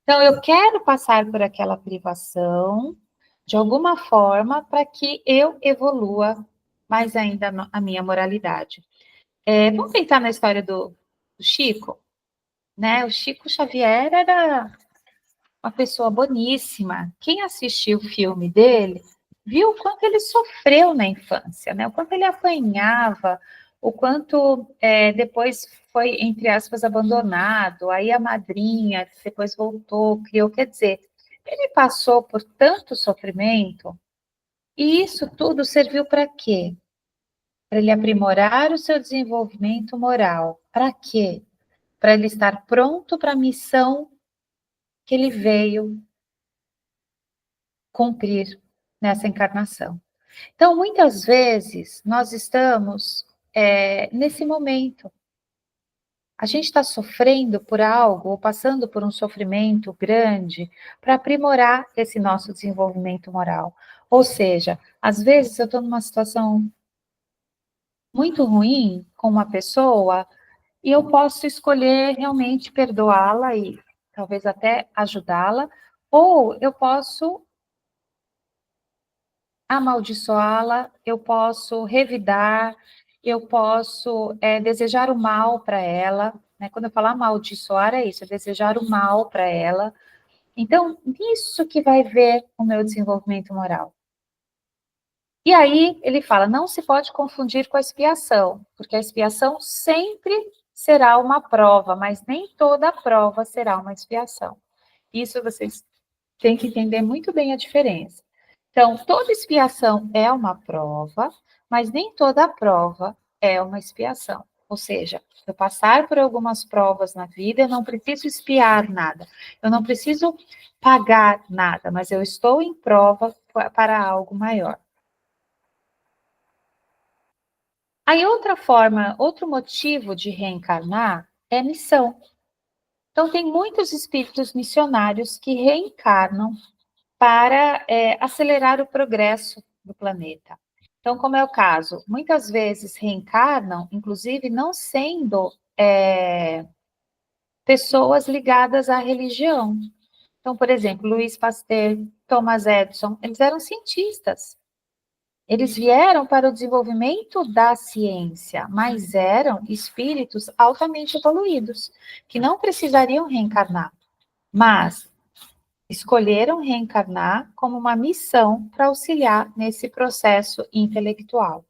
Então, eu quero passar por aquela privação, de alguma forma, para que eu evolua mais ainda a minha moralidade. Vamos pensar na história do Chico, né? O Chico Xavier era uma pessoa boníssima. Quem assistiu o filme dele viu o quanto ele sofreu na infância, né? O quanto ele apanhava, o quanto depois foi, entre aspas, abandonado. Aí a madrinha depois voltou, criou. Quer dizer, ele passou por tanto sofrimento e isso tudo serviu para quê? Para ele aprimorar o seu desenvolvimento moral. Para quê? Para ele estar pronto para a missão que ele veio cumprir nessa encarnação. Então, muitas vezes, nós estamos nesse momento. A gente está sofrendo por algo, ou passando por um sofrimento grande, para aprimorar esse nosso desenvolvimento moral. Ou seja, às vezes eu estou numa situação muito ruim com uma pessoa, e eu posso escolher realmente perdoá-la e talvez até ajudá-la, ou eu posso amaldiçoá-la, eu posso revidar, eu posso desejar o mal para ela, né? Quando eu falo amaldiçoar, é isso, é desejar o mal para ela. Então, nisso que vai ver o meu desenvolvimento moral. E aí, ele fala, não se pode confundir com a expiação, porque a expiação sempre será uma prova, mas nem toda prova será uma expiação. Isso vocês têm que entender muito bem a diferença. Então, toda expiação é uma prova, mas nem toda prova é uma expiação. Ou seja, eu passar por algumas provas na vida, eu não preciso expiar nada, eu não preciso pagar nada, mas eu estou em prova para algo maior. Aí, outra forma, outro motivo de reencarnar é missão. Então, tem muitos espíritos missionários que reencarnam para acelerar o progresso do planeta. Então, como é o caso, muitas vezes reencarnam, inclusive não sendo pessoas ligadas à religião. Então, por exemplo, Louis Pasteur, Thomas Edison, eles eram cientistas. Eles vieram para o desenvolvimento da ciência, mas eram espíritos altamente evoluídos, que não precisariam reencarnar, mas escolheram reencarnar como uma missão para auxiliar nesse processo intelectual.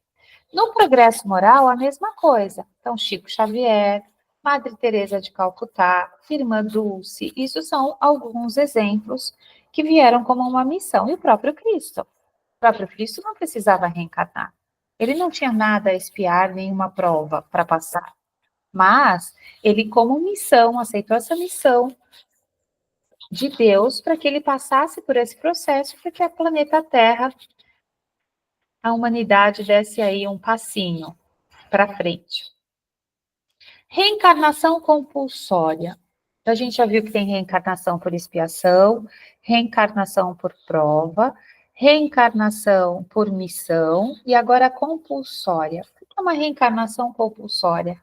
No progresso moral, a mesma coisa. Então, Chico Xavier, Madre Teresa de Calcutá, Irmã Dulce, isso são alguns exemplos que vieram como uma missão. E o próprio Cristo. O próprio Cristo não precisava reencarnar. Ele não tinha nada a espiar, nenhuma prova para passar. Mas ele, como missão, aceitou essa missão de Deus para que ele passasse por esse processo, para que a planeta Terra, a humanidade desse aí um passinho para frente. Reencarnação compulsória. Então, a gente já viu que tem reencarnação por expiação, reencarnação por prova, reencarnação por missão e agora compulsória. O que é uma reencarnação compulsória?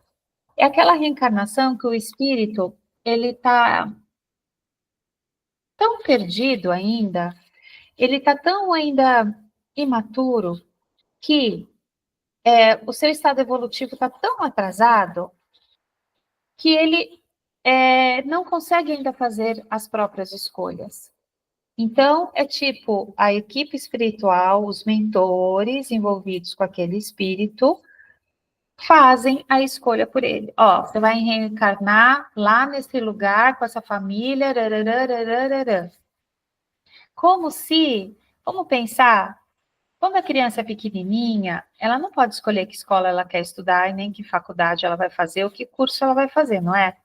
É aquela reencarnação que o espírito, ele está tão perdido ainda, ele está tão ainda imaturo, que o seu estado evolutivo está tão atrasado, que ele não consegue ainda fazer as próprias escolhas. Então, é tipo a equipe espiritual, os mentores envolvidos com aquele espírito, fazem a escolha por ele. Ó, você vai reencarnar lá nesse lugar com essa família. Rararararararã. Vamos pensar, quando a criança é pequenininha, ela não pode escolher que escola ela quer estudar e nem que faculdade ela vai fazer ou que curso ela vai fazer, não é?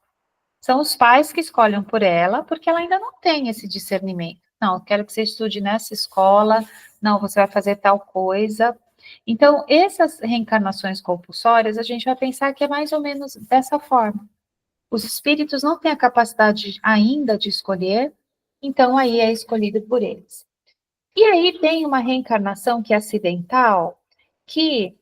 São os pais que escolhem por ela, porque ela ainda não tem esse discernimento. Não, eu quero que você estude nessa escola, não, você vai fazer tal coisa. Então, essas reencarnações compulsórias, a gente vai pensar que é mais ou menos dessa forma. Os espíritos não têm a capacidade ainda de escolher, então aí é escolhido por eles. E aí tem uma reencarnação que é acidental, que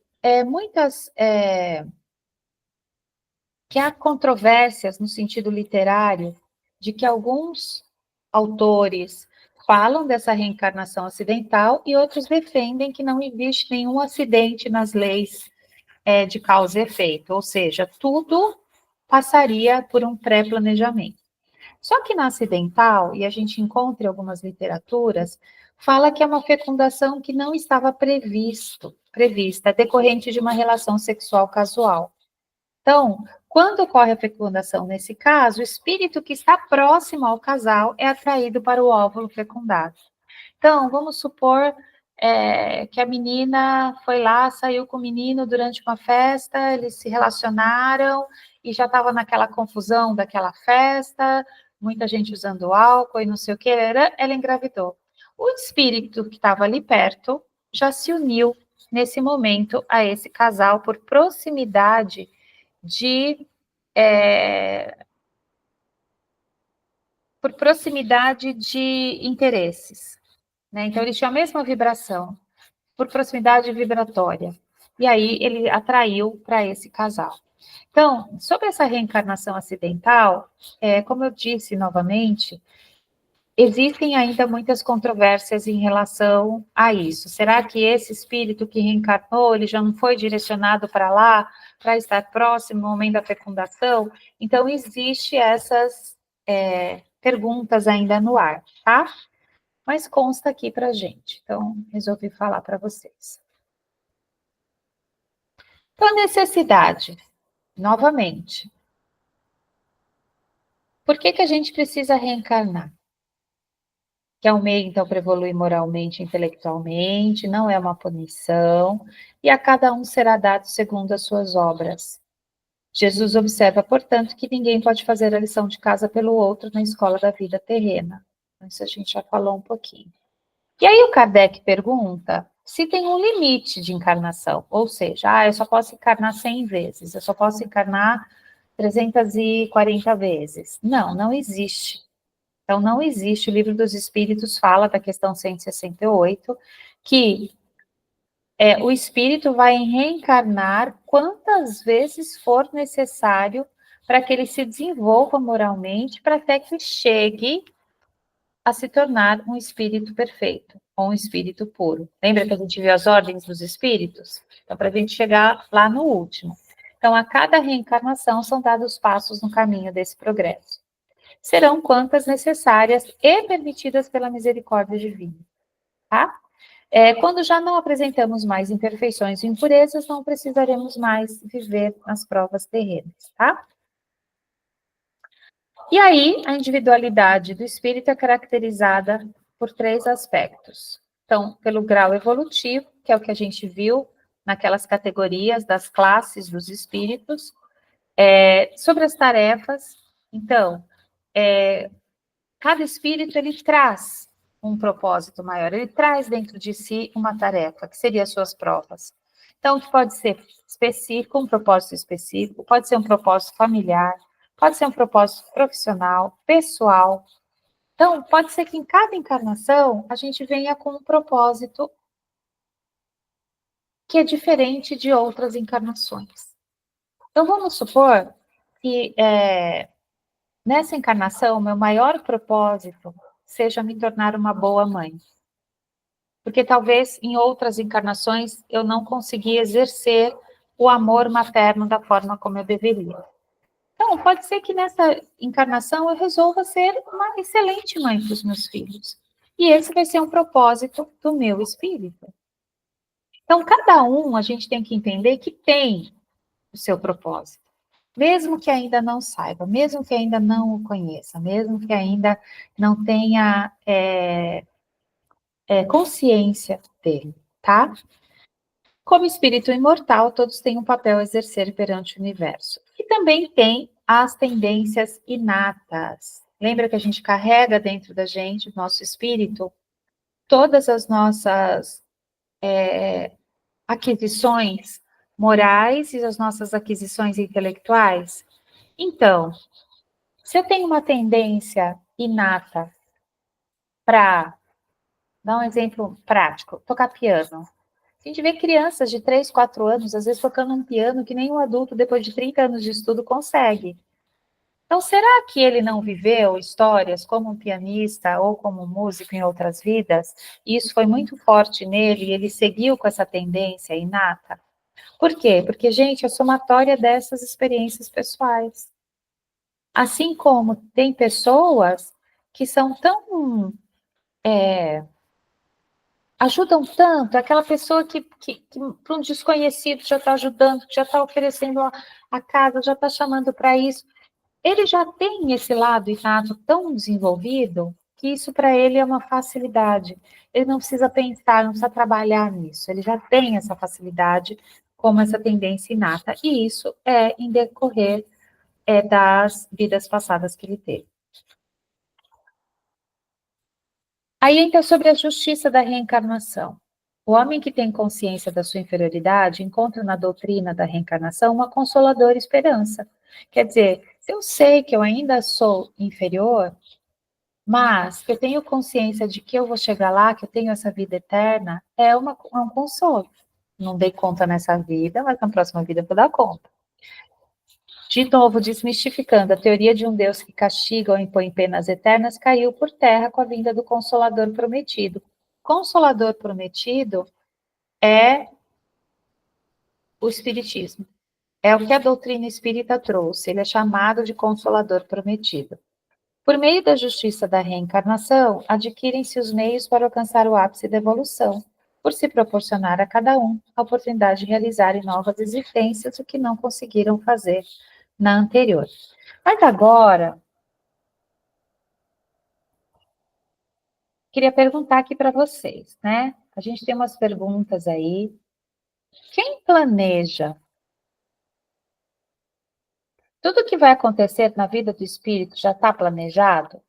que há controvérsias no sentido literário de que alguns autores falam dessa reencarnação acidental e outros defendem que não existe nenhum acidente nas leis de causa e efeito, ou seja, tudo passaria por um pré-planejamento. Só que na acidental, e a gente encontra em algumas literaturas, fala que é uma fecundação que não estava prevista, decorrente de uma relação sexual casual. Então, quando ocorre a fecundação nesse caso, o espírito que está próximo ao casal é atraído para o óvulo fecundado. Então, vamos supor que a menina foi lá, saiu com o menino durante uma festa, eles se relacionaram e já estava naquela confusão daquela festa, muita gente usando álcool e não sei o que, ela engravidou. O espírito que estava ali perto já se uniu nesse momento a esse casal por proximidade de interesses, né? Então eles tinham a mesma vibração, por proximidade vibratória. E aí ele atraiu para esse casal. Então, sobre essa reencarnação acidental, como eu disse novamente, existem ainda muitas controvérsias em relação a isso. Será que esse espírito que reencarnou, ele já não foi direcionado para lá, para estar próximo no momento da fecundação? Então, existe essas perguntas ainda no ar, tá? Mas consta aqui para a gente. Então, resolvi falar para vocês. Então, necessidade, novamente. Por que a gente precisa reencarnar? Que é um meio, então, para evoluir moralmente e intelectualmente, não é uma punição, e a cada um será dado segundo as suas obras. Jesus observa, portanto, que ninguém pode fazer a lição de casa pelo outro na escola da vida terrena. Isso a gente já falou um pouquinho. E aí o Kardec pergunta se tem um limite de encarnação, ou seja, eu só posso encarnar 100 vezes, eu só posso encarnar 340 vezes. Não, não existe. Então, não existe. O Livro dos Espíritos fala da questão 168, que o espírito vai reencarnar quantas vezes for necessário para que ele se desenvolva moralmente, para até que chegue a se tornar um espírito perfeito, ou um espírito puro. Lembra que a gente viu as ordens dos espíritos? Então, para a gente chegar lá no último. Então, a cada reencarnação são dados passos no caminho desse progresso. Serão quantas necessárias e permitidas pela misericórdia divina, tá? Quando já não apresentamos mais imperfeições e impurezas, não precisaremos mais viver nas provas terrenas, tá? E aí, a individualidade do espírito é caracterizada por 3 aspectos. Então, pelo grau evolutivo, que é o que a gente viu naquelas categorias das classes dos espíritos, sobre as tarefas. Então, cada espírito, ele traz um propósito maior, ele traz dentro de si uma tarefa, que seria as suas provas. Então, que pode ser específico, um propósito específico, pode ser um propósito familiar, pode ser um propósito profissional, pessoal, Então, pode ser que em cada encarnação a gente venha com um propósito que é diferente de outras encarnações. Então, vamos supor que nessa encarnação, meu maior propósito seja me tornar uma boa mãe. Porque talvez em outras encarnações eu não consegui exercer o amor materno da forma como eu deveria. Então, pode ser que nessa encarnação eu resolva ser uma excelente mãe para os meus filhos. E esse vai ser um propósito do meu espírito. Então, cada um a gente tem que entender que tem o seu propósito. Mesmo que ainda não saiba, mesmo que ainda não o conheça, mesmo que ainda não tenha consciência dele, tá? Como espírito imortal, todos têm um papel a exercer perante o universo. E também tem as tendências inatas. Lembra que a gente carrega dentro da gente, o nosso espírito, todas as nossas aquisições morais e as nossas aquisições intelectuais? Então, se eu tenho uma tendência inata para, dar um exemplo prático, tocar piano. A gente vê crianças de 3, 4 anos, às vezes tocando um piano que nenhum adulto, depois de 30 anos de estudo, consegue. Então, será que ele não viveu histórias como um pianista ou como um músico em outras vidas? E isso foi muito forte nele e ele seguiu com essa tendência inata? Por quê? Porque, gente, é somatória dessas experiências pessoais. Assim como tem pessoas que são tão... ajudam tanto, aquela pessoa que para um desconhecido já está ajudando, já está oferecendo a casa, já está chamando para isso. Ele já tem esse lado inato tão desenvolvido que isso para ele é uma facilidade. Ele não precisa pensar, não precisa trabalhar nisso. Ele já tem essa facilidade como essa tendência inata. E isso é em decorrer das vidas passadas que ele teve. Aí entra sobre a justiça da reencarnação. O homem que tem consciência da sua inferioridade encontra na doutrina da reencarnação uma consoladora esperança. Quer dizer, se eu sei que eu ainda sou inferior, mas que eu tenho consciência de que eu vou chegar lá, que eu tenho essa vida eterna, é um consolo. Não dei conta nessa vida, mas na próxima vida eu vou dar conta. De novo, desmistificando, a teoria de um Deus que castiga ou impõe penas eternas caiu por terra com a vinda do Consolador Prometido. Consolador Prometido é o Espiritismo. É o que a doutrina espírita trouxe. Ele é chamado de Consolador Prometido. Por meio da justiça da reencarnação, adquirem-se os meios para alcançar o ápice da evolução, por se proporcionar a cada um a oportunidade de realizar em novas existências o que não conseguiram fazer na anterior. Mas agora, queria perguntar aqui para vocês, né? A gente tem umas perguntas aí. Quem planeja tudo que vai acontecer na vida do espírito já está planejado?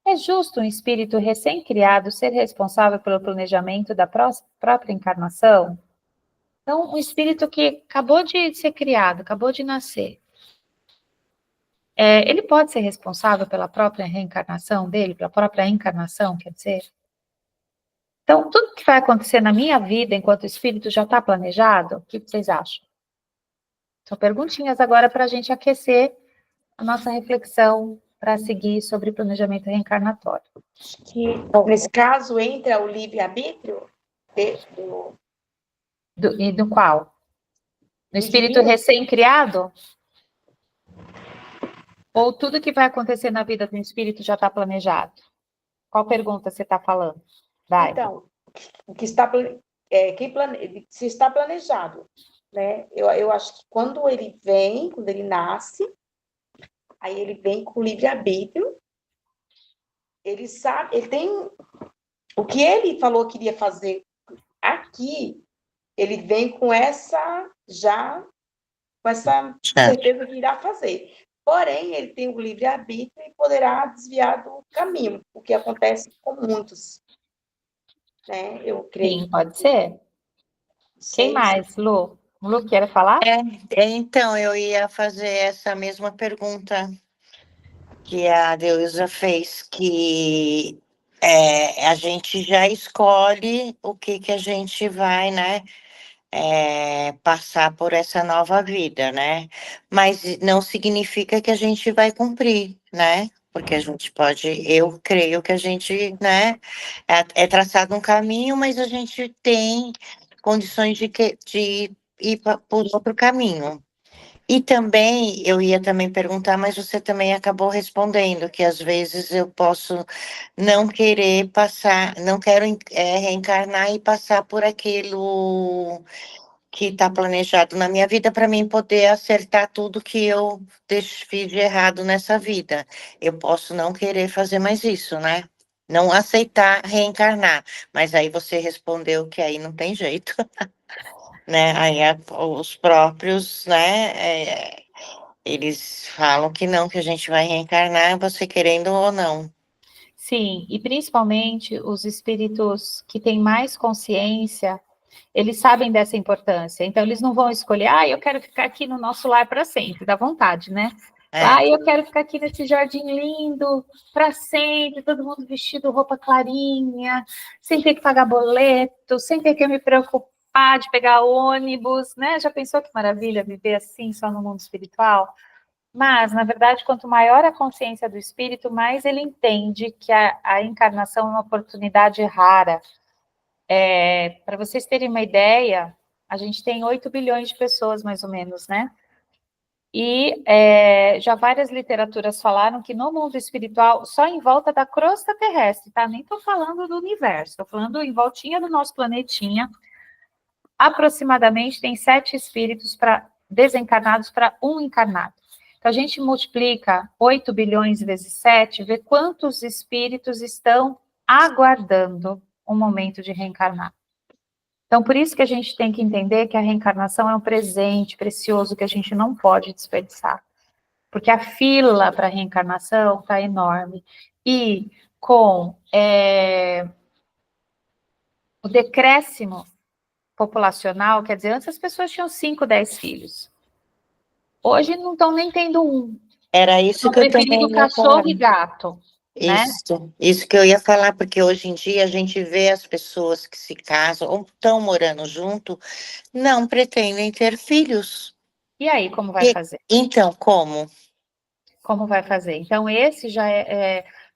É justo um espírito recém-criado ser responsável pelo planejamento da própria encarnação? Então, um espírito que acabou de ser criado, acabou de nascer, ele pode ser responsável pela própria reencarnação dele, pela própria encarnação, quer dizer? Então, tudo que vai acontecer na minha vida enquanto espírito já está planejado? O que vocês acham? São perguntinhas agora para a gente aquecer a nossa reflexão para seguir sobre planejamento reencarnatório. Que, nesse caso, entra o livre-arbítrio? E do qual? No espírito divino? recém-criado? Ou tudo que vai acontecer na vida do espírito já está planejado? Qual pergunta você está falando? Vai. Então, o que está, se está planejado, né? Eu acho que quando ele nasce, aí ele vem com o livre-arbítrio, ele sabe, ele tem o que ele falou que iria fazer aqui, ele vem com essa certeza que irá fazer. Porém, ele tem o livre-arbítrio e poderá desviar do caminho, o que acontece com muitos. Né? Eu creio. Sim, pode ser. Quem mais, Lu? Lu, quer falar? Então, eu ia fazer essa mesma pergunta que a Deusa fez, que a gente já escolhe o que a gente vai, né, passar por essa nova vida, né? Mas não significa que a gente vai cumprir, né? Porque a gente pode, eu creio que a gente, né, é traçado um caminho, mas a gente tem condições de ir por outro caminho. E também, eu ia também perguntar, mas você também acabou respondendo, que às vezes eu posso não querer passar, não quero reencarnar e passar por aquilo que está planejado na minha vida para mim poder acertar tudo que eu fiz de errado nessa vida. Eu posso não querer fazer mais isso, né? Não aceitar reencarnar. Mas aí você respondeu que aí não tem jeito, né? Aí os próprios, né? Eles falam que não, que a gente vai reencarnar, você querendo ou não. Sim, e principalmente os espíritos que têm mais consciência, eles sabem dessa importância. Então, eles não vão escolher, eu quero ficar aqui no nosso lar para sempre, dá vontade, né? Eu quero ficar aqui nesse jardim lindo para sempre, todo mundo vestido roupa clarinha, sem ter que pagar boleto, sem ter que me preocupar de pegar ônibus, né? Já pensou que maravilha viver assim, só no mundo espiritual? Mas, na verdade, quanto maior a consciência do espírito, mais ele entende que a encarnação é uma oportunidade rara. Para vocês terem uma ideia, a gente tem 8 bilhões de pessoas, mais ou menos, né? E já várias literaturas falaram que no mundo espiritual, só em volta da crosta terrestre, tá? Nem estou falando do universo, estou falando em voltinha do nosso planetinha, aproximadamente tem 7 espíritos desencarnados para um encarnado. Então, a gente multiplica 8 bilhões vezes 7, vê quantos espíritos estão aguardando um momento de reencarnar. Então, por isso que a gente tem que entender que a reencarnação é um presente precioso que a gente não pode desperdiçar. Porque a fila para a reencarnação está enorme. E com o decréscimo populacional, quer dizer, antes as pessoas tinham 5, 10 filhos. Hoje não estão nem tendo um. Era isso que eu também ia cachorro falar. e gato. Né? Isso que eu ia falar, porque hoje em dia a gente vê as pessoas que se casam ou estão morando junto, não pretendem ter filhos. E aí, como vai fazer? Então, como? Como vai fazer? Então, esse já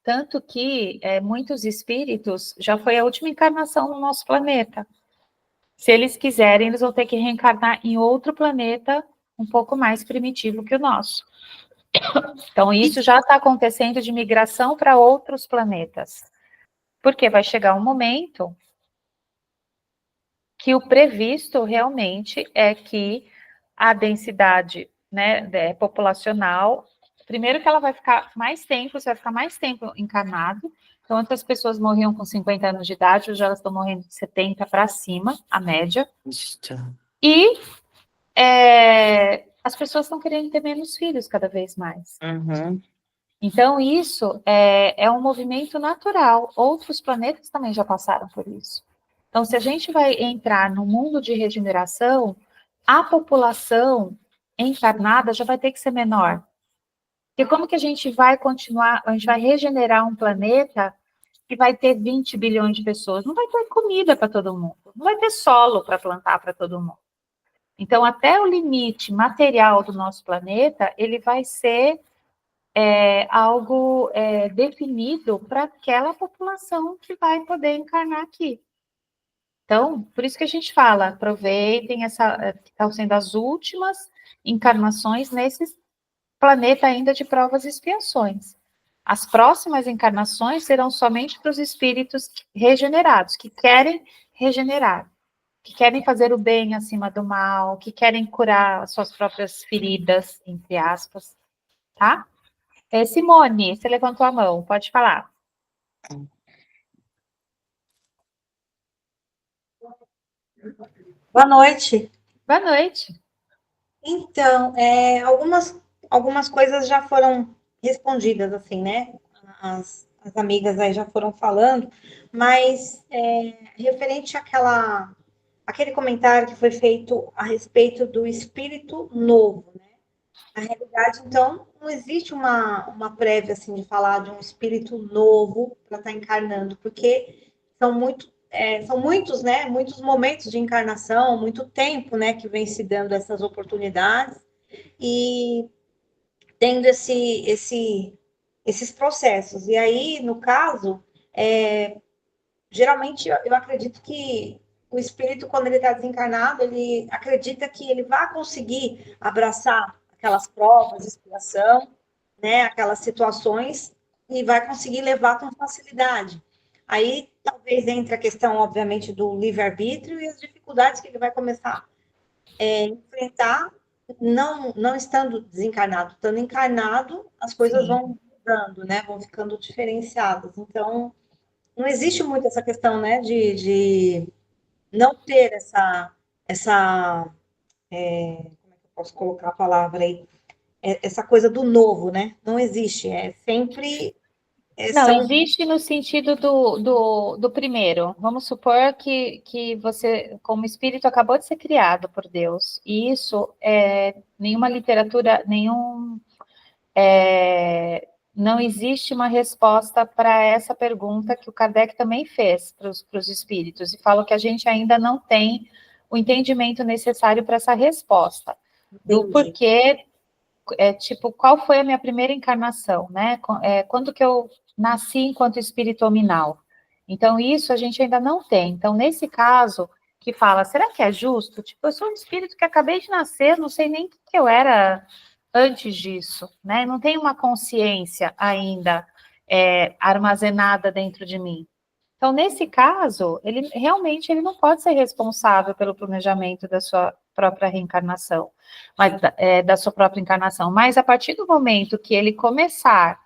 tanto que muitos espíritos, já foi a última encarnação no nosso planeta. Se eles quiserem, eles vão ter que reencarnar em outro planeta um pouco mais primitivo que o nosso. Então, isso já está acontecendo de migração para outros planetas. Porque vai chegar um momento que o previsto realmente é que a densidade, né, populacional, primeiro que ela vai ficar mais tempo, você vai ficar mais tempo encarnado. Então, outras pessoas morriam com 50 anos de idade, hoje elas estão morrendo de 70 para cima, a média. E as pessoas estão querendo ter menos filhos cada vez mais. Uhum. Então, isso é um movimento natural. Outros planetas também já passaram por isso. Então, se a gente vai entrar no mundo de regeneração, a população encarnada já vai ter que ser menor. Porque como que a gente vai continuar, a gente vai regenerar um planeta que vai ter 20 bilhões de pessoas? Não vai ter comida para todo mundo, não vai ter solo para plantar para todo mundo. Então, até o limite material do nosso planeta, ele vai ser algo definido para aquela população que vai poder encarnar aqui. Então, por isso que a gente fala, aproveitem que estão sendo as últimas encarnações nesse planeta ainda de provas e expiações. As próximas encarnações serão somente para os espíritos regenerados, que querem regenerar, que querem fazer o bem acima do mal, que querem curar as suas próprias feridas, entre aspas, tá? Simone, você levantou a mão, pode falar. Boa noite. Boa noite. Então, algumas coisas já foram respondidas, assim, né? As amigas aí já foram falando, mas referente àquele comentário que foi feito a respeito do espírito novo, né? Na realidade, então, não existe uma prévia, assim, de falar de um espírito novo para estar encarnando, porque são muitos, né, muitos momentos de encarnação, muito tempo, né, que vem se dando essas oportunidades e tendo esses processos. E aí, no caso, geralmente eu acredito que o espírito, quando ele está desencarnado, ele acredita que ele vai conseguir abraçar aquelas provas de expiação, né, aquelas situações, e vai conseguir levar com facilidade. Aí talvez entre a questão, obviamente, do livre-arbítrio e as dificuldades que ele vai começar a enfrentar, não estando desencarnado. Estando encarnado, as coisas Sim. vão mudando, né, vão ficando diferenciadas. Então, não existe muito essa questão, né, de não ter como é que eu posso colocar a palavra aí? Essa coisa do novo, né? Não existe, sempre Não, são... existe no sentido do primeiro. Vamos supor que você, como espírito, acabou de ser criado por Deus. E isso, nenhuma literatura, não existe uma resposta para essa pergunta que o Kardec também fez para os espíritos. E fala que a gente ainda não tem o entendimento necessário para essa resposta. Do Entendi. porquê, tipo, qual foi a minha primeira encarnação, né? Quando que eu nasci enquanto espírito hominal? Então, isso a gente ainda não tem. Então, nesse caso, que fala, será que é justo? Tipo, eu sou um espírito que acabei de nascer, não sei nem o que eu era antes disso, né? Não tenho uma consciência ainda armazenada dentro de mim. Então, nesse caso, ele realmente não pode ser responsável pelo planejamento da sua própria reencarnação, mas da sua própria encarnação. Mas a partir do momento que ele começar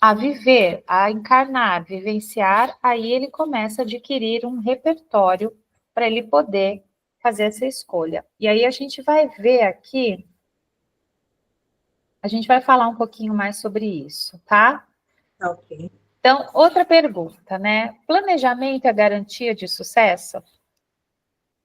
a viver, a encarnar, vivenciar, aí ele começa a adquirir um repertório para ele poder fazer essa escolha. E aí a gente vai ver aqui, a gente vai falar um pouquinho mais sobre isso, tá? Ok. Então, outra pergunta, né? Planejamento é garantia de sucesso?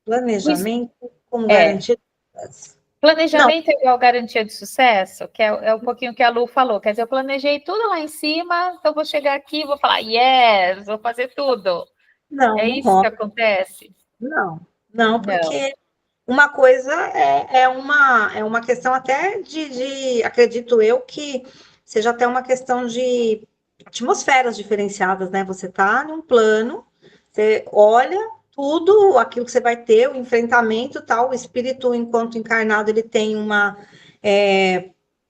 Planejamento como É. garantia de sucesso. Planejamento é igual garantia de sucesso, que é um pouquinho que a Lu falou. Quer dizer, eu planejei tudo lá em cima, então vou chegar aqui e vou falar, yes, vou fazer tudo. Não, É não isso que rola. acontece? Não, Não. porque uma coisa é uma questão até acredito eu, que seja até uma questão de atmosferas diferenciadas, né? Você tá num plano, você olha tudo aquilo que você vai ter, o enfrentamento, tal, o espírito, enquanto encarnado, ele tem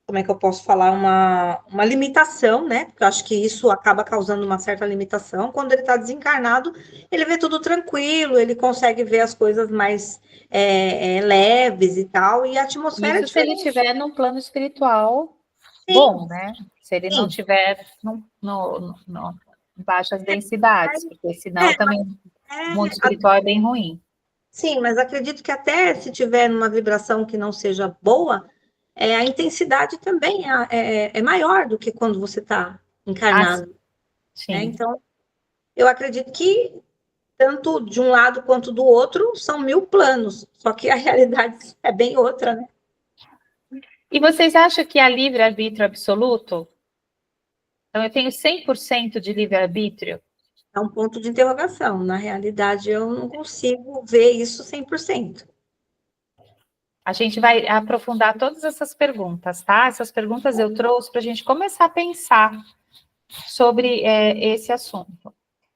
como é que eu posso falar, uma limitação, né? Porque eu acho que isso acaba causando uma certa limitação. Quando ele está desencarnado, ele vê tudo tranquilo, ele consegue ver as coisas mais leves e tal, e a atmosfera é Isso se ele diferente. estiver num plano espiritual Sim, bom, né? Se ele não sim. estiver em baixas densidades, porque senão também o mundo espiritual é bem ruim. Sim, mas acredito que até se tiver numa vibração que não seja boa, a intensidade também é maior do que quando você está encarnado, né? Sim. Então, eu acredito que tanto de um lado quanto do outro são 1000 planos, só que a realidade é bem outra, né? E vocês acham que há livre-arbítrio absoluto? Então, eu tenho 100% de livre-arbítrio? É um ponto de interrogação. Na realidade, eu não consigo ver isso 100%. A gente vai aprofundar todas essas perguntas, tá? Essas perguntas eu trouxe para a gente começar a pensar sobre esse assunto.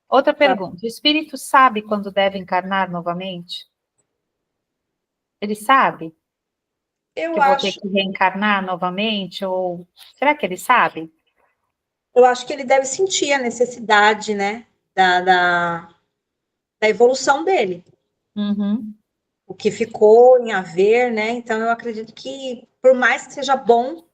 Outra pergunta: o espírito sabe quando deve encarnar novamente? Ele sabe que eu vou ter que reencarnar novamente? Ou será que ele sabe? Eu acho que ele deve sentir a necessidade, né, da evolução dele. Uhum. O que ficou em haver, né? Então, eu acredito que, por mais que seja bom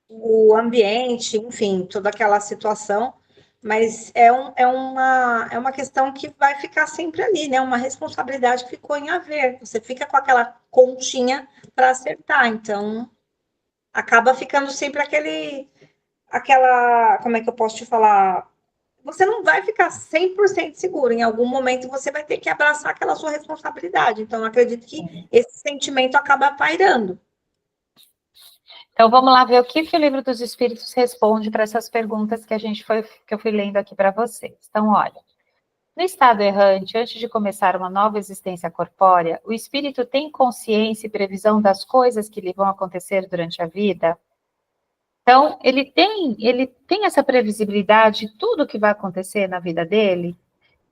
o ambiente, enfim, toda aquela situação, mas é uma questão que vai ficar sempre ali, né? Uma responsabilidade que ficou em haver. Você fica com aquela continha para acertar, então acaba ficando sempre como é que eu posso te falar? Você não vai ficar 100% seguro. Em algum momento você vai ter que abraçar aquela sua responsabilidade. Então, eu acredito que esse sentimento acaba pairando. Então, vamos lá ver o que o Livro dos Espíritos responde para essas perguntas que eu fui lendo aqui para vocês. Então, olha, no estado errante, antes de começar uma nova existência corpórea, o espírito tem consciência e previsão das coisas que lhe vão acontecer durante a vida? Então, ele tem essa previsibilidade de tudo que vai acontecer na vida dele?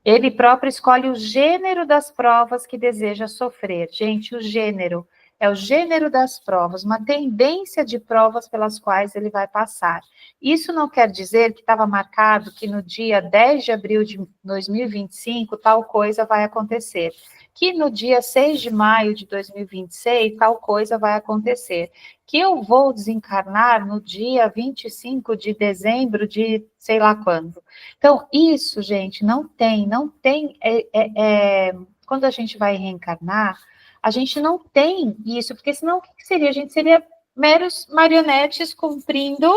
Ele próprio escolhe o gênero das provas que deseja sofrer. Gente, o gênero é o gênero das provas, uma tendência de provas pelas quais ele vai passar. Isso não quer dizer que estava marcado que no dia 10 de abril de 2025 tal coisa vai acontecer, que no dia 6 de maio de 2026 tal coisa vai acontecer, que eu vou desencarnar no dia 25 de dezembro de sei lá quando. Então, isso, gente, não tem, quando a gente vai reencarnar, a gente não tem isso, porque senão o que seria? A gente seria meros marionetes cumprindo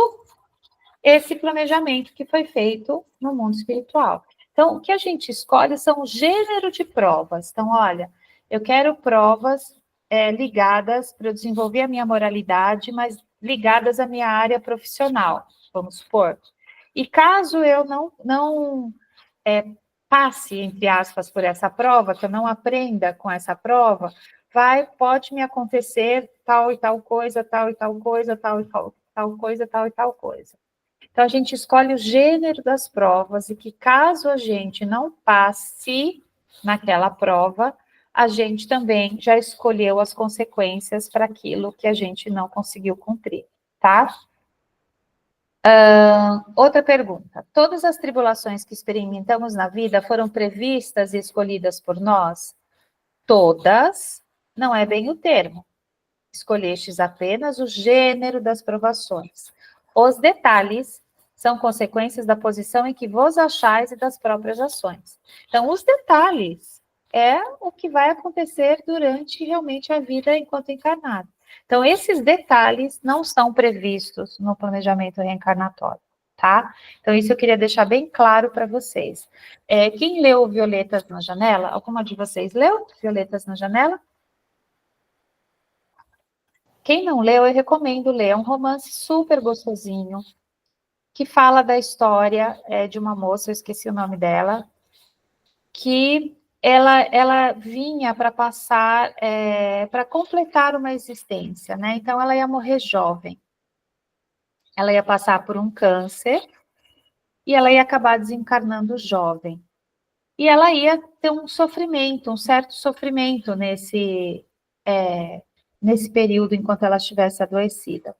esse planejamento que foi feito no mundo espiritual. Então, o que a gente escolhe são o gênero de provas. Então, olha, eu quero provas ligadas para eu desenvolver a minha moralidade, mas ligadas à minha área profissional, vamos supor. E caso eu não passe, entre aspas, por essa prova, que eu não aprenda com essa prova, pode me acontecer tal e tal coisa, tal e tal coisa, tal e tal coisa, tal e tal coisa. Então, a gente escolhe o gênero das provas e que caso a gente não passe naquela prova, a gente também já escolheu as consequências para aquilo que a gente não conseguiu cumprir, tá? Outra pergunta. Todas as tribulações que experimentamos na vida foram previstas e escolhidas por nós? Todas, não é bem o termo. Escolhestes apenas o gênero das provações. Os detalhes são consequências da posição em que vos achais e das próprias ações. Então, os detalhes é o que vai acontecer durante realmente a vida enquanto encarnado. Então, esses detalhes não são previstos no planejamento reencarnatório, tá? Então, isso eu queria deixar bem claro para vocês. Quem leu Violetas na Janela? Alguma de vocês leu Violetas na Janela? Quem não leu, eu recomendo ler. É um romance super gostosinho, que fala da história de uma moça, eu esqueci o nome dela, que ela vinha para passar, para completar uma existência, né? Então, ela ia morrer jovem. Ela ia passar por um câncer e ela ia acabar desencarnando jovem. E ela ia ter um sofrimento, um certo sofrimento nesse período enquanto ela estivesse adoecida.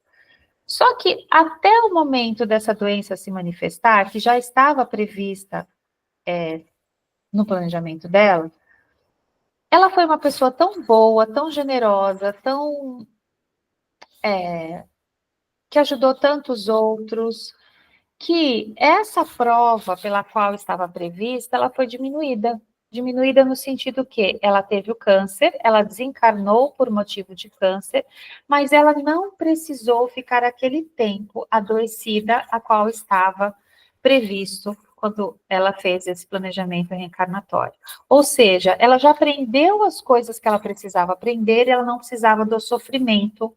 Só que até o momento dessa doença se manifestar, que já estava prevista no planejamento dela, ela foi uma pessoa tão boa, tão generosa, que ajudou tantos outros, que essa prova pela qual estava prevista, ela foi diminuída. Diminuída no sentido que ela teve o câncer, ela desencarnou por motivo de câncer, mas ela não precisou ficar aquele tempo adoecida a qual estava previsto quando ela fez esse planejamento reencarnatório. Ou seja, ela já aprendeu as coisas que ela precisava aprender e ela não precisava do sofrimento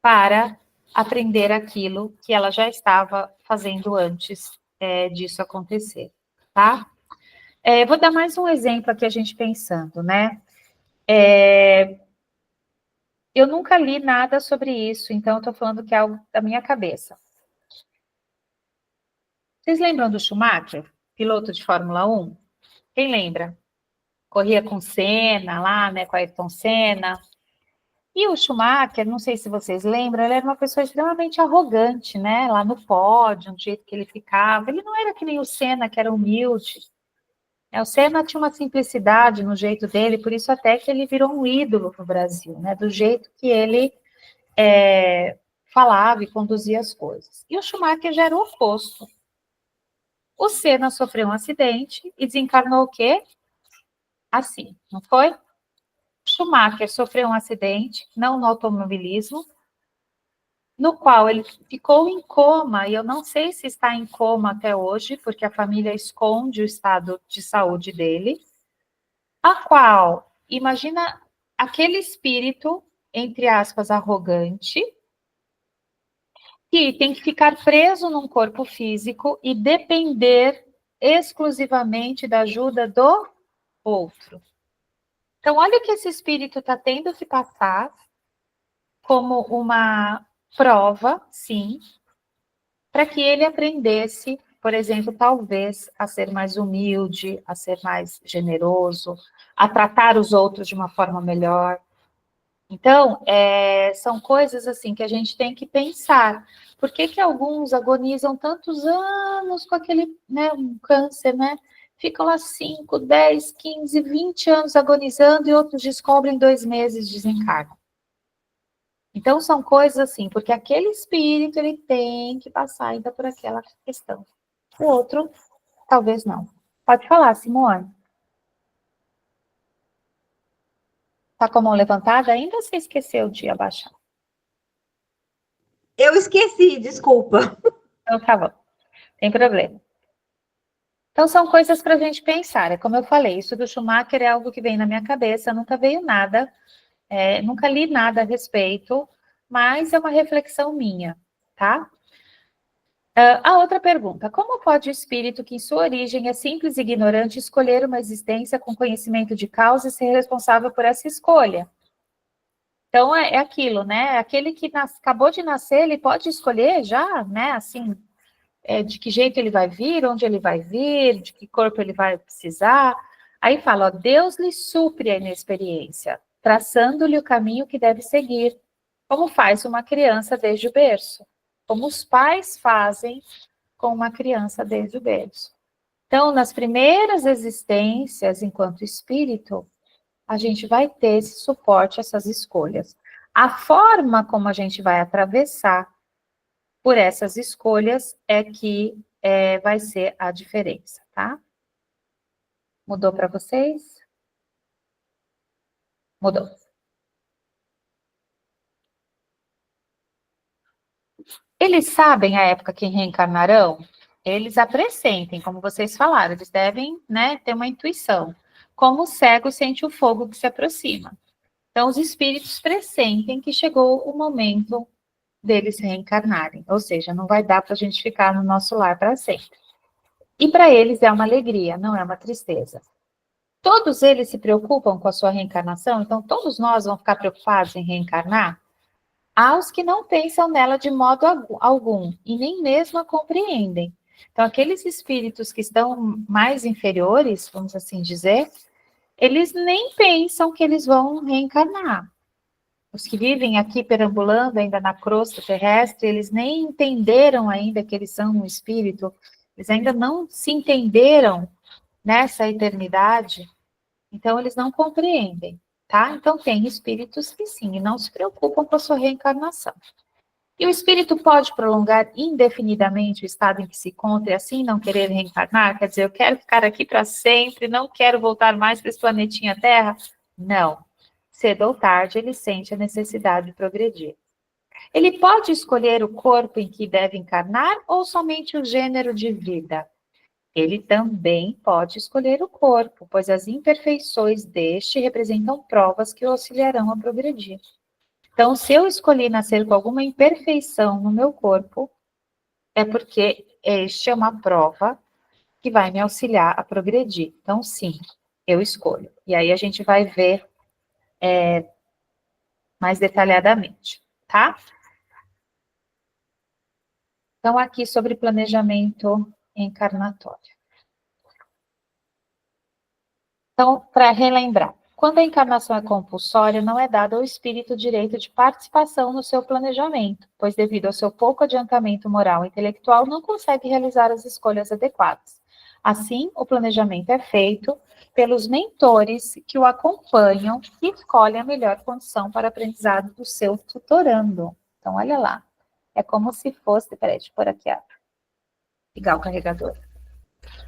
para aprender aquilo que ela já estava fazendo antes disso acontecer, tá? Vou dar mais um exemplo aqui, a gente pensando, né? Eu nunca li nada sobre isso, então eu estou falando que é algo da minha cabeça. Vocês lembram do Schumacher, piloto de Fórmula 1? Quem lembra? Corria com Senna lá, né, com Ayrton Senna. E o Schumacher, não sei se vocês lembram, ele era uma pessoa extremamente arrogante, né? Lá no pódio, do jeito que ele ficava. Ele não era que nem o Senna, que era humilde. O Senna tinha uma simplicidade no jeito dele, por isso até que ele virou um ídolo no Brasil, né? Do jeito que ele falava e conduzia as coisas. E o Schumacher já era o oposto. O Senna sofreu um acidente e desencarnou o quê? Assim, não foi? Schumacher sofreu um acidente, não no automobilismo, no qual ele ficou em coma, e eu não sei se está em coma até hoje, porque a família esconde o estado de saúde dele, a qual, imagina aquele espírito, entre aspas, arrogante, que tem que ficar preso num corpo físico e depender exclusivamente da ajuda do outro. Então, olha o que esse espírito está tendo que passar como uma prova, sim, para que ele aprendesse, por exemplo, talvez a ser mais humilde, a ser mais generoso, a tratar os outros de uma forma melhor. Então, são coisas assim que a gente tem que pensar. Por que que alguns agonizam tantos anos com aquele, né, um câncer, né? Ficam lá 5, 10, 15, 20 anos agonizando e outros descobrem 2 meses e desencarnam. Então, são coisas assim, porque aquele espírito, ele tem que passar ainda por aquela questão. O outro, talvez não. Pode falar, Simone. Tá com a mão levantada? Ainda você esqueceu de abaixar? Eu esqueci, desculpa. Então, tá bom. Tem problema. Então, são coisas para a gente pensar. É como eu falei, isso do Schumacher é algo que vem na minha cabeça, nunca veio nada, nunca li nada a respeito, mas é uma reflexão minha, tá? A outra pergunta: como pode o espírito, que em sua origem é simples e ignorante, escolher uma existência com conhecimento de causa e ser responsável por essa escolha? Então, é aquilo, né? Aquele que acabou de nascer, ele pode escolher já, né? Assim, de que jeito ele vai vir, onde ele vai vir, de que corpo ele vai precisar. Aí fala, ó, Deus lhe supre a inexperiência, traçando-lhe o caminho que deve seguir, como faz uma criança desde o berço, como os pais fazem com uma criança desde o berço. Então, nas primeiras existências, enquanto espírito, a gente vai ter esse suporte, essas escolhas. A forma como a gente vai atravessar por essas escolhas é que vai ser a diferença, tá? Mudou para vocês? Mudou. Eles sabem a época que reencarnarão? Eles a pressentem, como vocês falaram, eles devem, né, ter uma intuição. Como o cego sente o fogo que se aproxima. Então, os espíritos pressentem que chegou o momento deles reencarnarem. Ou seja, não vai dar para a gente ficar no nosso lar para sempre. E para eles é uma alegria, não é uma tristeza. Todos eles se preocupam com a sua reencarnação, então todos nós vamos ficar preocupados em reencarnar? Há os que não pensam nela de modo algum e nem mesmo a compreendem. Então, aqueles espíritos que estão mais inferiores, vamos assim dizer, eles nem pensam que eles vão reencarnar. Os que vivem aqui perambulando ainda na crosta terrestre, eles nem entenderam ainda que eles são um espírito, eles ainda não se entenderam nessa eternidade, então eles não compreendem, tá? Então tem espíritos que sim, não se preocupam com a sua reencarnação. E o espírito pode prolongar indefinidamente o estado em que se encontra e assim não querer reencarnar? Quer dizer, eu quero ficar aqui para sempre, não quero voltar mais para esse planetinha Terra? Não. Cedo ou tarde ele sente a necessidade de progredir. Ele pode escolher o corpo em que deve encarnar ou somente o gênero de vida? Ele também pode escolher o corpo, pois as imperfeições deste representam provas que o auxiliarão a progredir. Então, se eu escolhi nascer com alguma imperfeição no meu corpo, é porque este é uma prova que vai me auxiliar a progredir. Então, sim, eu escolho. E aí a gente vai ver mais detalhadamente, tá? Então, aqui sobre planejamento encarnatório. Então, para relembrar, quando a encarnação é compulsória, não é dado ao espírito o direito de participação no seu planejamento, pois devido ao seu pouco adiantamento moral e intelectual, não consegue realizar as escolhas adequadas. Assim, o planejamento é feito pelos mentores que o acompanham e escolhem a melhor condição para aprendizado do seu tutorando. Então, olha lá. É como se fosse... Peraí, deixa eu pôr aqui, ligar o carregador.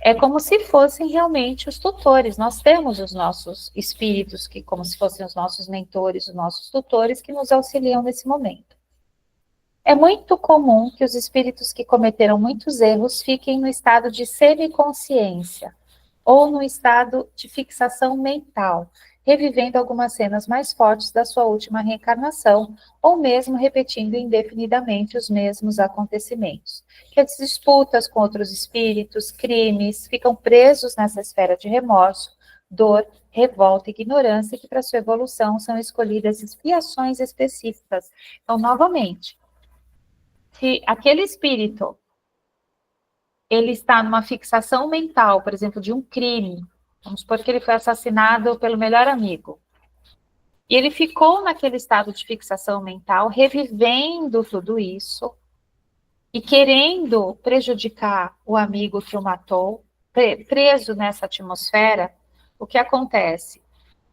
É como se fossem realmente os tutores. Nós temos os nossos espíritos, que como se fossem os nossos mentores, os nossos tutores, que nos auxiliam nesse momento. É muito comum que os espíritos que cometeram muitos erros fiquem no estado de semiconsciência, ou no estado de fixação mental. revivendo algumas cenas mais fortes da sua última reencarnação, ou mesmo repetindo indefinidamente os mesmos acontecimentos. Que as disputas com outros espíritos, crimes, ficam presos nessa esfera de remorso, dor, revolta e ignorância, que para sua evolução são escolhidas expiações específicas. Então, novamente, se aquele espírito ele está numa fixação mental, por exemplo, de um crime, vamos supor que ele foi assassinado pelo melhor amigo, e ele ficou naquele estado de fixação mental, revivendo tudo isso, e querendo prejudicar o amigo que o matou, preso nessa atmosfera, o que acontece?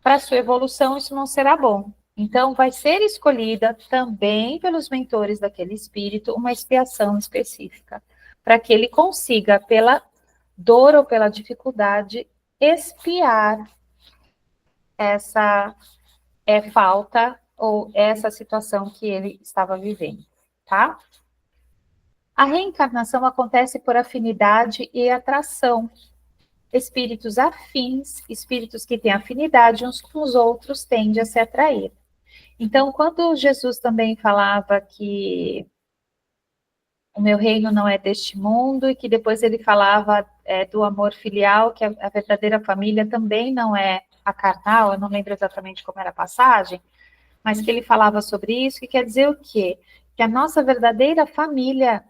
Para sua evolução, isso não será bom. Então, vai ser escolhida também pelos mentores daquele espírito uma expiação específica, para que ele consiga, pela dor ou pela dificuldade, expiar essa falta ou essa situação que ele estava vivendo, tá? A reencarnação acontece por afinidade e atração. Espíritos afins, espíritos que têm afinidade uns com os outros, tendem a se atrair. Então, quando Jesus também falava que o meu reino não é deste mundo, e que depois ele falava do amor filial, que a verdadeira família também não é a carnal, eu não lembro exatamente como era a passagem, mas que ele falava sobre isso, que quer dizer o quê? Que a nossa verdadeira família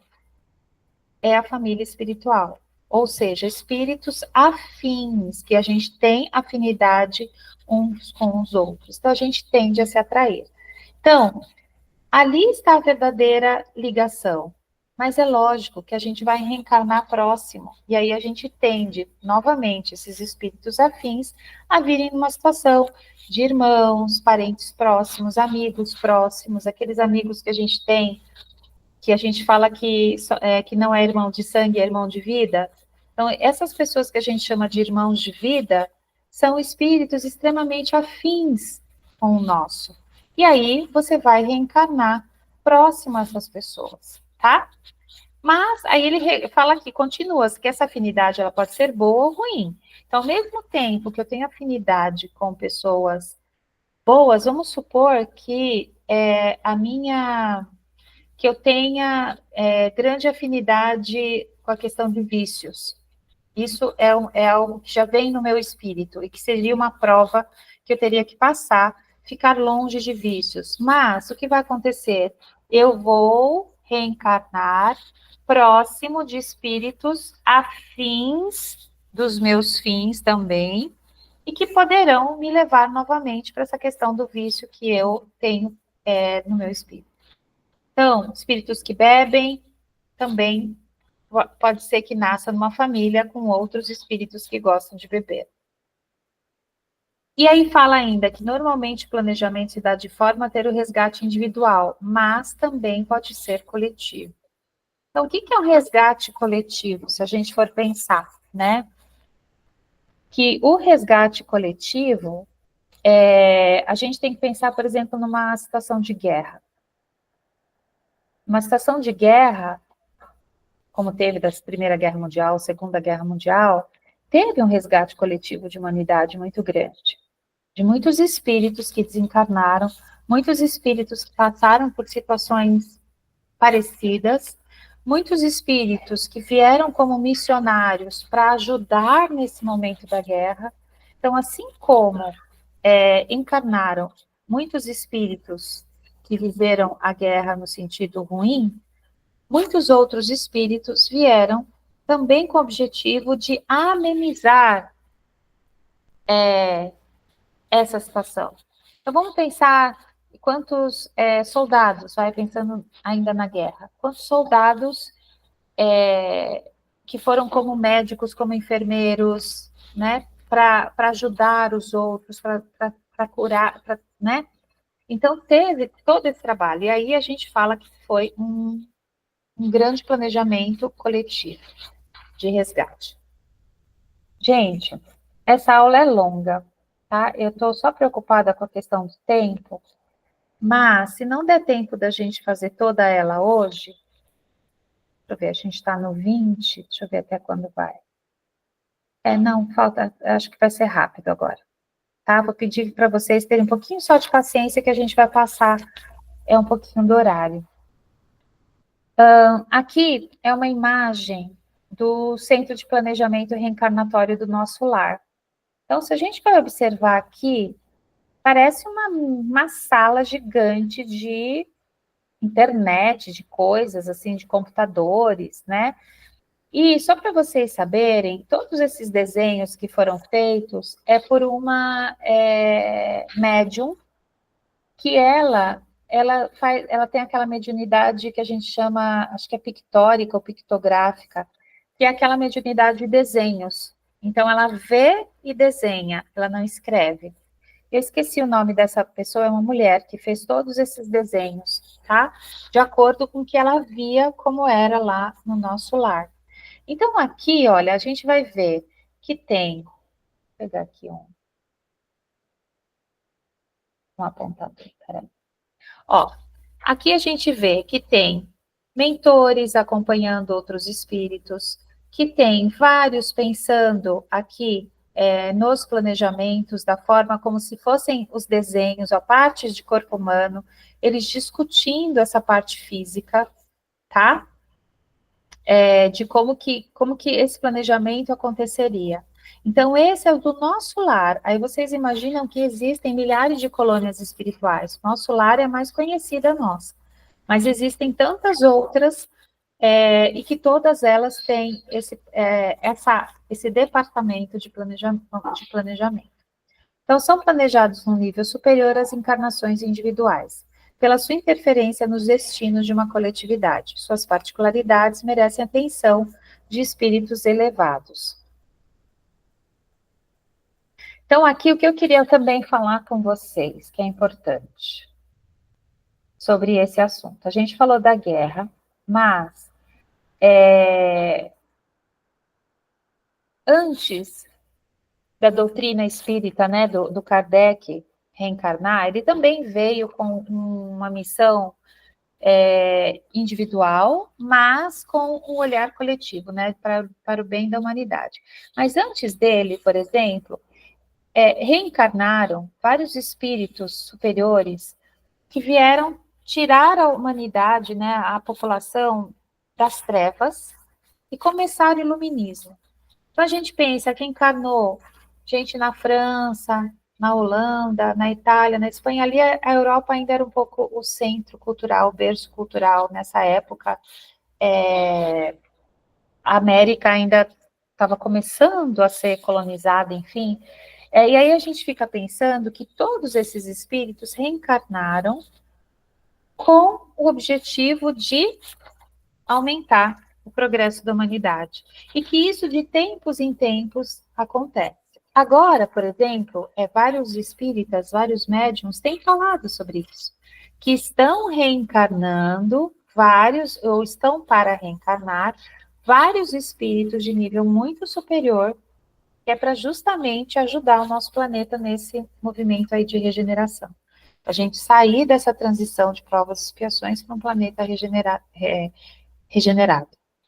é a família espiritual, ou seja, espíritos afins, que a gente tem afinidade uns com os outros, então a gente tende a se atrair. Então, ali está a verdadeira ligação, mas é lógico que a gente vai reencarnar próximo, e aí a gente tende, novamente, esses espíritos afins a virem numa situação de irmãos, parentes próximos, amigos próximos, aqueles amigos que a gente tem, que a gente fala que não é irmão de sangue, é irmão de vida. Então, essas pessoas que a gente chama de irmãos de vida são espíritos extremamente afins com o nosso. E aí, você vai reencarnar próximo a essas pessoas, tá? Mas, aí ele fala aqui, continua, que essa afinidade ela pode ser boa ou ruim. Então, ao mesmo tempo que eu tenho afinidade com pessoas boas, vamos supor que que eu tenha grande afinidade com a questão de vícios. Isso é algo que já vem no meu espírito e que seria uma prova que eu teria que passar, ficar longe de vícios. Mas o que vai acontecer? Eu vou reencarnar próximo de espíritos afins dos meus fins também, e que poderão me levar novamente para essa questão do vício que eu tenho no meu espírito. Então, espíritos que bebem também pode ser que nasça numa família com outros espíritos que gostam de beber. E aí fala ainda que normalmente o planejamento se dá de forma a ter o resgate individual, mas também pode ser coletivo. Então, o que é um resgate coletivo, se a gente for pensar, né? Que o resgate coletivo, a gente tem que pensar, por exemplo, numa situação de guerra. Uma situação de guerra, como teve da Primeira Guerra Mundial, Segunda Guerra Mundial, teve um resgate coletivo de humanidade muito grande, de muitos espíritos que desencarnaram, muitos espíritos que passaram por situações parecidas, muitos espíritos que vieram como missionários para ajudar nesse momento da guerra. Então, assim como encarnaram muitos espíritos que viveram a guerra no sentido ruim, muitos outros espíritos vieram também com o objetivo de amenizar essa situação. Então, vamos pensar quantos soldados, vai pensando ainda na guerra, quantos soldados que foram como médicos, como enfermeiros, né, para ajudar os outros, para curar, né? Então, teve todo esse trabalho. E aí a gente fala que foi um grande planejamento coletivo de resgate. Gente, essa aula é longa, tá? Eu estou só preocupada com a questão do tempo, mas se não der tempo da gente fazer toda ela hoje, deixa eu ver, a gente está no 20, deixa eu ver até quando vai. Não, falta, acho que vai ser rápido agora. tá? Vou pedir para vocês terem um pouquinho só de paciência que a gente vai passar um pouquinho do horário. Aqui é uma imagem do Centro de Planejamento Reencarnatório do Nosso Lar. Então, se a gente vai observar aqui, parece uma sala gigante de internet, de coisas, assim, de computadores, né? E só para vocês saberem, todos esses desenhos que foram feitos é por uma médium que ela tem aquela mediunidade que a gente chama, acho que é pictórica ou pictográfica, que é aquela mediunidade de desenhos. Então, ela vê e desenha, ela não escreve. Eu esqueci o nome dessa pessoa, é uma mulher que fez todos esses desenhos, tá? De acordo com o que ela via como era lá no nosso lar. Então, aqui, olha, a gente vai ver que tem... Vou pegar aqui um apontador, peraí. Ó, aqui a gente vê que tem mentores acompanhando outros espíritos, que tem vários pensando aqui nos planejamentos, da forma como se fossem os desenhos, a partes de corpo humano, eles discutindo essa parte física, tá? De como que esse planejamento aconteceria. Então, esse é o do nosso lar. Aí vocês imaginam que existem milhares de colônias espirituais. Nosso lar é a mais conhecida nossa. Mas existem tantas outras, e que todas elas têm esse departamento de planejamento. Então, são planejados num nível superior às encarnações individuais, pela sua interferência nos destinos de uma coletividade. Suas particularidades merecem atenção de espíritos elevados. Então, aqui o que eu queria também falar com vocês, que é importante, sobre esse assunto. A gente falou da guerra, mas antes da doutrina espírita, né, do Kardec reencarnar, ele também veio com uma missão individual, mas com um olhar coletivo, né, para o bem da humanidade. Mas antes dele, por exemplo, reencarnaram vários espíritos superiores que vieram tirar a humanidade, né, a população das trevas e começar o iluminismo. Então a gente pensa que encarnou gente na França, na Holanda, na Itália, na Espanha, ali a Europa ainda era um pouco o centro cultural, o berço cultural nessa época. A América ainda estava começando a ser colonizada, enfim. E aí a gente fica pensando que todos esses espíritos reencarnaram com o objetivo de aumentar o progresso da humanidade. E que isso de tempos em tempos acontece. Agora, por exemplo, vários espíritas, vários médiuns têm falado sobre isso, que estão reencarnando vários, ou estão para reencarnar, vários espíritos de nível muito superior, que é para justamente ajudar o nosso planeta nesse movimento aí de regeneração. A gente sair dessa transição de provas e expiações para um planeta regenerado,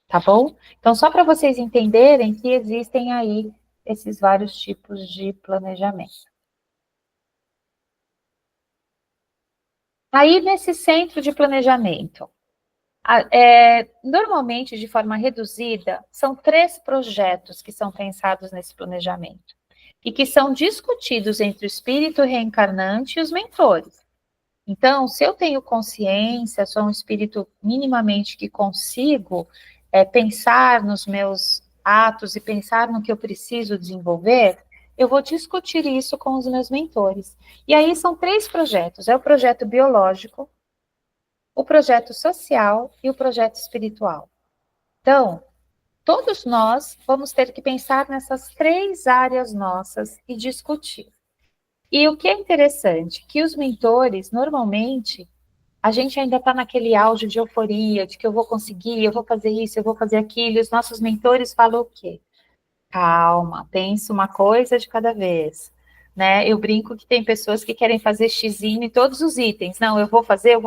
tá bom? Então, só para vocês entenderem que existem aí esses vários tipos de planejamento. Aí, nesse centro de planejamento, normalmente, de forma reduzida, são 3 projetos que são pensados nesse planejamento e que são discutidos entre o espírito reencarnante e os mentores. Então, se eu tenho consciência, sou um espírito minimamente que consigo pensar nos meus atos e pensar no que eu preciso desenvolver, eu vou discutir isso com os meus mentores. E aí são 3 projetos, o projeto biológico, o projeto social e o projeto espiritual. Então, todos nós vamos ter que pensar nessas 3 áreas nossas e discutir. E o que é interessante, que os mentores, normalmente, a gente ainda está naquele auge de euforia, de que eu vou conseguir, eu vou fazer isso, eu vou fazer aquilo, e os nossos mentores falam o quê? Calma, pensa uma coisa de cada vez, né? Eu brinco que tem pessoas que querem fazer xizinho em todos os itens. Não, eu vou fazer,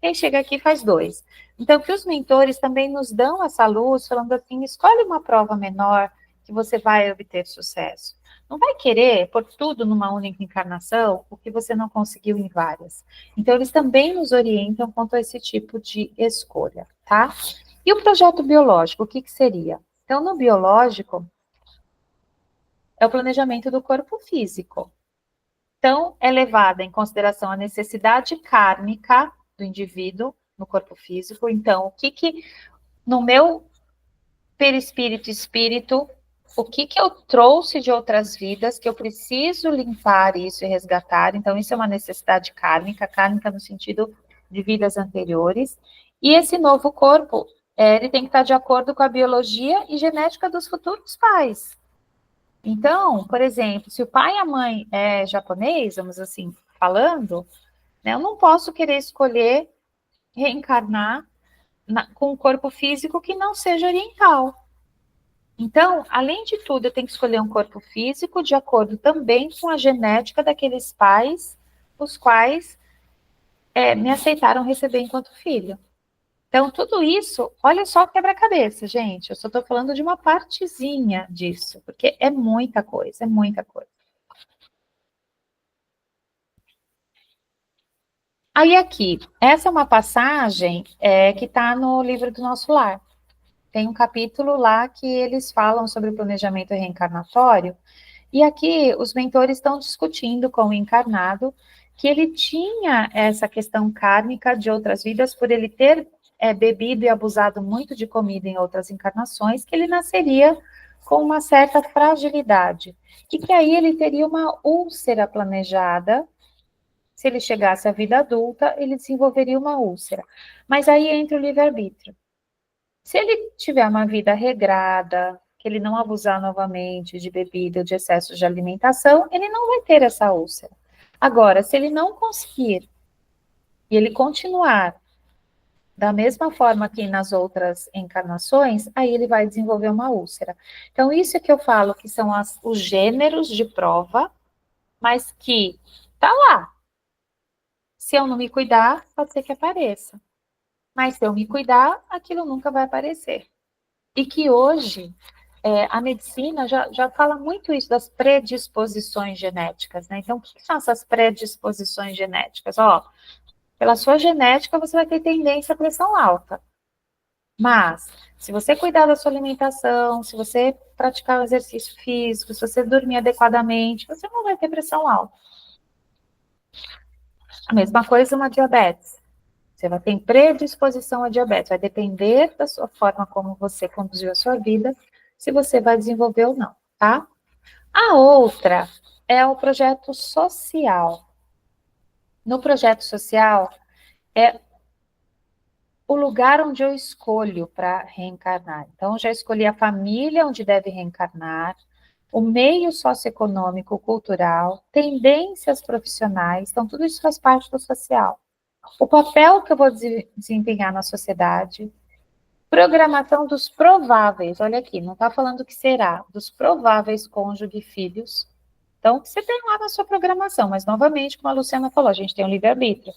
quem chega aqui faz 2. Então, que os mentores também nos dão essa luz, falando assim, escolhe uma prova menor que você vai obter sucesso. não vai querer pôr tudo numa única encarnação, o que você não conseguiu em várias. Então, eles também nos orientam quanto a esse tipo de escolha, tá? E o projeto biológico, o que que seria? Então, no biológico, é o planejamento do corpo físico. Então, é levada em consideração a necessidade kármica do indivíduo no corpo físico. Então, o que que, no meu perispírito e espírito, o que que eu trouxe de outras vidas que eu preciso limpar isso e resgatar. Então, isso é uma necessidade kármica no sentido de vidas anteriores. E esse novo corpo, ele tem que estar de acordo com a biologia e genética dos futuros pais. Então, por exemplo, se o pai e a mãe é japonês, vamos assim, falando, né, eu não posso querer escolher reencarnar com um corpo físico que não seja oriental. Então, além de tudo, eu tenho que escolher um corpo físico de acordo também com a genética daqueles pais, os quais me aceitaram receber enquanto filho. Então, tudo isso, olha só o quebra-cabeça, gente. Eu só estou falando de uma partezinha disso, porque é muita coisa, é muita coisa. Aí aqui, essa é uma passagem que está no livro do Nosso Lar. Tem um capítulo lá que eles falam sobre o planejamento reencarnatório, e aqui os mentores estão discutindo com o encarnado que ele tinha essa questão kármica de outras vidas por ele ter bebido e abusado muito de comida em outras encarnações, que ele nasceria com uma certa fragilidade, e que aí ele teria uma úlcera planejada. Se ele chegasse à vida adulta, ele desenvolveria uma úlcera. Mas aí entra o livre-arbítrio. Se ele tiver uma vida regrada, que ele não abusar novamente de bebida, de excesso de alimentação, ele não vai ter essa úlcera. Agora, se ele não conseguir e ele continuar da mesma forma que nas outras encarnações, aí ele vai desenvolver uma úlcera. Então, isso é que eu falo que são os gêneros de prova, mas que tá lá. Se eu não me cuidar, pode ser que apareça. Mas se eu me cuidar, aquilo nunca vai aparecer. E que hoje, a medicina já fala muito isso das predisposições genéticas, né? Então, o que são essas predisposições genéticas? Ó, pela sua genética, você vai ter tendência à pressão alta. Mas, se você cuidar da sua alimentação, se você praticar o exercício físico, se você dormir adequadamente, você não vai ter pressão alta. A mesma coisa uma diabetes. Você vai ter predisposição a diabetes, vai depender da sua forma como você conduziu a sua vida, se você vai desenvolver ou não, tá? A outra é o projeto social. No projeto social, é o lugar onde eu escolho para reencarnar. Então, eu já escolhi a família onde deve reencarnar, o meio socioeconômico, cultural, tendências profissionais, então tudo isso faz parte do social. O papel que eu vou desempenhar na sociedade, programação dos prováveis, olha aqui, não está falando que será, dos prováveis cônjuge e filhos. Então, você tem lá na sua programação, mas novamente, como a Luciana falou, a gente tem um livre-arbítrio.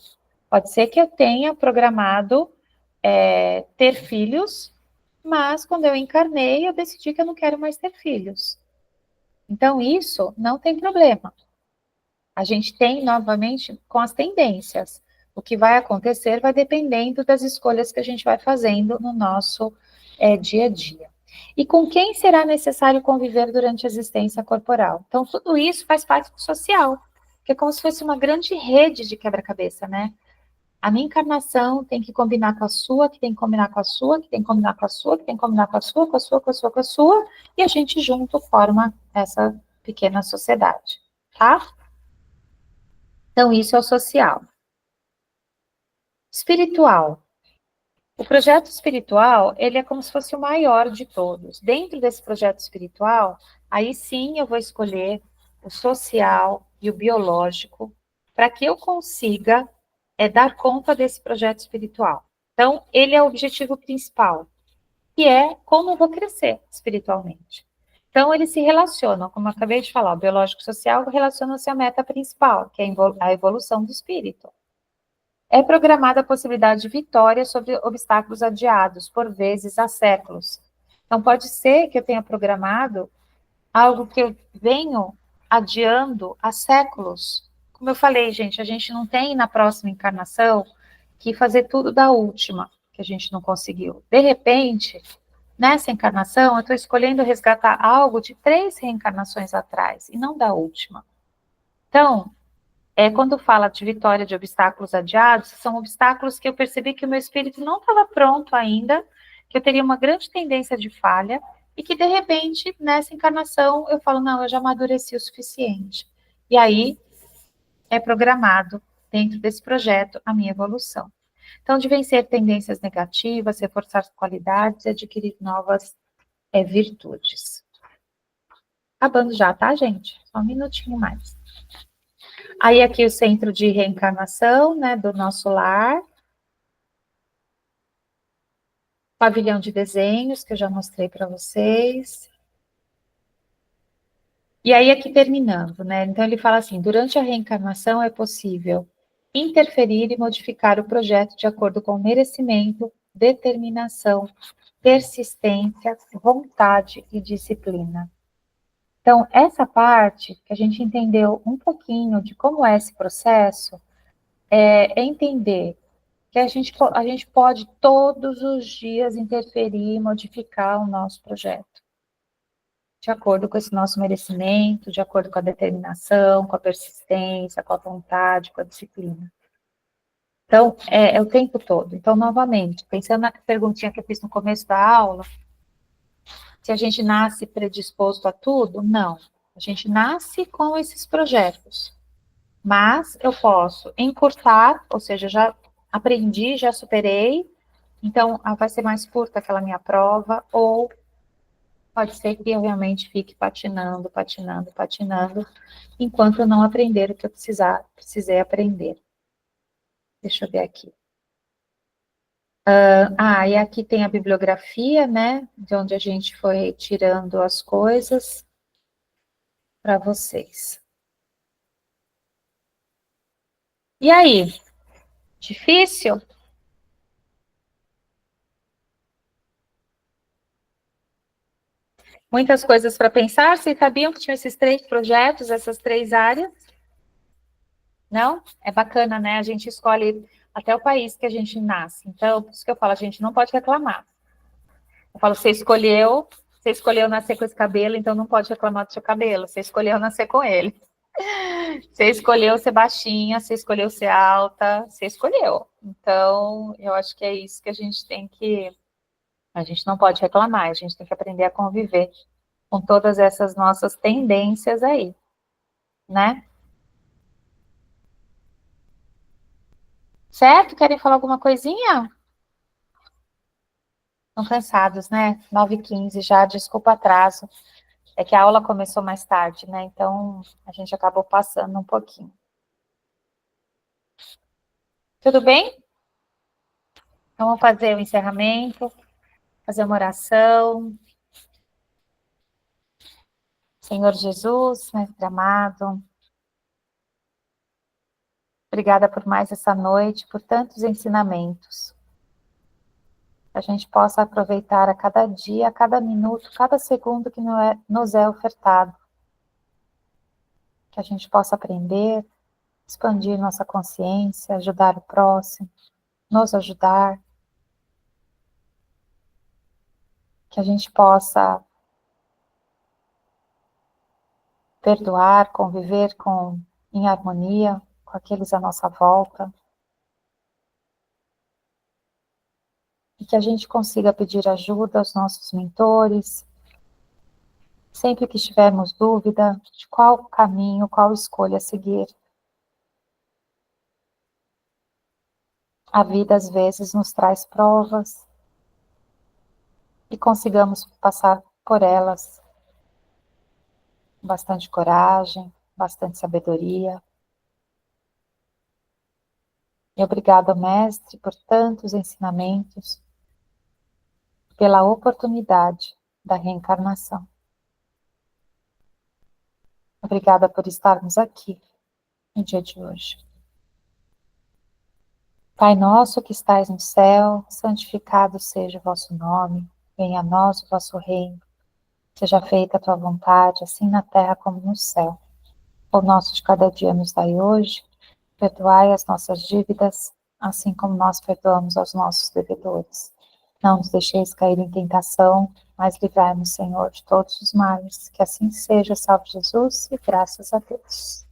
Pode ser que eu tenha programado ter filhos, mas quando eu encarnei, eu decidi que eu não quero mais ter filhos. Então, isso não tem problema. A gente tem, novamente, com as tendências. O que vai acontecer vai dependendo das escolhas que a gente vai fazendo no nosso dia a dia. E com quem será necessário conviver durante a existência corporal? Então, tudo isso faz parte do social, que é como se fosse uma grande rede de quebra-cabeça, né? A minha encarnação tem que combinar com a sua, que tem que combinar com a sua, que tem que combinar com a sua, que tem que combinar com a sua, com a sua, com a sua, com a sua, e a gente junto forma essa pequena sociedade, tá? Então, isso é o social. Espiritual. O projeto espiritual, ele é como se fosse o maior de todos. Dentro desse projeto espiritual, aí sim eu vou escolher o social e o biológico para que eu consiga dar conta desse projeto espiritual. Então, ele é o objetivo principal, que é como eu vou crescer espiritualmente. Então, eles se relacionam, como eu acabei de falar, o biológico e social relacionam-se à meta principal, que é a evolução do espírito. É programada a possibilidade de vitória sobre obstáculos adiados, por vezes há séculos. Então, pode ser que eu tenha programado algo que eu venho adiando há séculos. Como eu falei, gente, a gente não tem na próxima encarnação que fazer tudo da última, que a gente não conseguiu. De repente, nessa encarnação, eu estou escolhendo resgatar algo de 3 reencarnações atrás, e não da última. Então, quando fala de vitória de obstáculos adiados, são obstáculos que eu percebi que o meu espírito não estava pronto ainda, que eu teria uma grande tendência de falha, e que, de repente, nessa encarnação, eu falo, não, eu já amadureci o suficiente. E aí, é programado, dentro desse projeto, a minha evolução. Então, de vencer tendências negativas, reforçar qualidades e adquirir novas virtudes. Acabando já, tá, gente? Só um minutinho mais. Aí, aqui o centro de reencarnação, né, do nosso lar. Pavilhão de desenhos, que eu já mostrei para vocês. E aí, aqui terminando, né? Então, ele fala assim, durante a reencarnação é possível interferir e modificar o projeto de acordo com merecimento, determinação, persistência, vontade e disciplina. Então, essa parte que a gente entendeu um pouquinho de como é esse processo, é entender que a gente pode todos os dias interferir e modificar o nosso projeto, de acordo com esse nosso merecimento, de acordo com a determinação, com a persistência, com a vontade, com a disciplina. Então, é o tempo todo. Então, novamente, pensando na perguntinha que eu fiz no começo da aula, se a gente nasce predisposto a tudo, não. A gente nasce com esses projetos. Mas eu posso encurtar, ou seja, já aprendi, já superei, então vai ser mais curta aquela minha prova, ou pode ser que eu realmente fique patinando, enquanto eu não aprender o que eu precisei aprender. Deixa eu ver aqui. E aqui tem a bibliografia, né, de onde a gente foi tirando as coisas para vocês. E aí? Difícil? Muitas coisas para pensar. Vocês sabiam que tinha esses 3 projetos, essas 3 áreas? Não? É bacana, né? A gente escolhe até o país que a gente nasce. Então, por isso que eu falo, a gente não pode reclamar. Eu falo, você escolheu nascer com esse cabelo, então não pode reclamar do seu cabelo. Você escolheu nascer com ele. Você escolheu ser baixinha, você escolheu ser alta, você escolheu. Então, eu acho que é isso que a gente tem que... A gente não pode reclamar, a gente tem que aprender a conviver com todas essas nossas tendências aí, né? Certo? Querem falar alguma coisinha? Estão cansados, né? 9h15 já, desculpa o atraso. É que a aula começou mais tarde, né? Então, a gente acabou passando um pouquinho. Tudo bem? Então, vamos fazer o encerramento, fazer uma oração. Senhor Jesus, Mestre amado, obrigada por mais essa noite, por tantos ensinamentos. Que a gente possa aproveitar a cada dia, a cada minuto, cada segundo que nos é ofertado. Que a gente possa aprender, expandir nossa consciência, ajudar o próximo, nos ajudar. Que a gente possa perdoar, conviver em harmonia com aqueles à nossa volta. E que a gente consiga pedir ajuda aos nossos mentores, sempre que tivermos dúvida de qual caminho, qual escolha seguir. A vida, às vezes, nos traz provas e consigamos passar por elas com bastante coragem, bastante sabedoria. E obrigada, Mestre, por tantos ensinamentos, pela oportunidade da reencarnação. Obrigada por estarmos aqui no dia de hoje. Pai nosso que estais no céu, santificado seja o vosso nome, venha a nós o vosso reino, seja feita a tua vontade, assim na terra como no céu. o nosso de cada dia nos dai hoje, perdoai as nossas dívidas, assim como nós perdoamos aos nossos devedores. Não nos deixeis cair em tentação, mas livrai-nos, Senhor, de todos os males. Que assim seja, salve Jesus, e graças a Deus.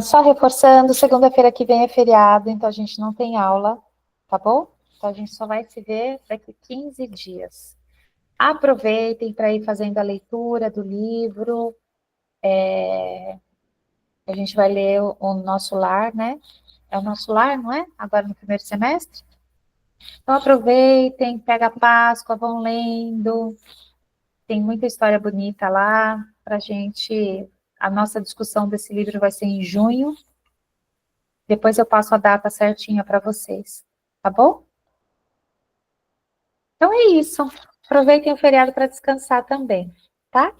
Só reforçando, segunda-feira que vem é feriado, então a gente não tem aula, tá bom? Então a gente só vai se ver daqui 15 dias. Aproveitem para ir fazendo a leitura do livro. A gente vai ler o Nosso Lar, né? É o Nosso Lar, não é? Agora no primeiro semestre. Então aproveitem, pega a Páscoa, vão lendo. Tem muita história bonita lá pra gente. A nossa discussão desse livro vai ser em junho. Depois eu passo a data certinha para vocês, tá bom? Então é isso. Aproveitem o feriado para descansar também, tá?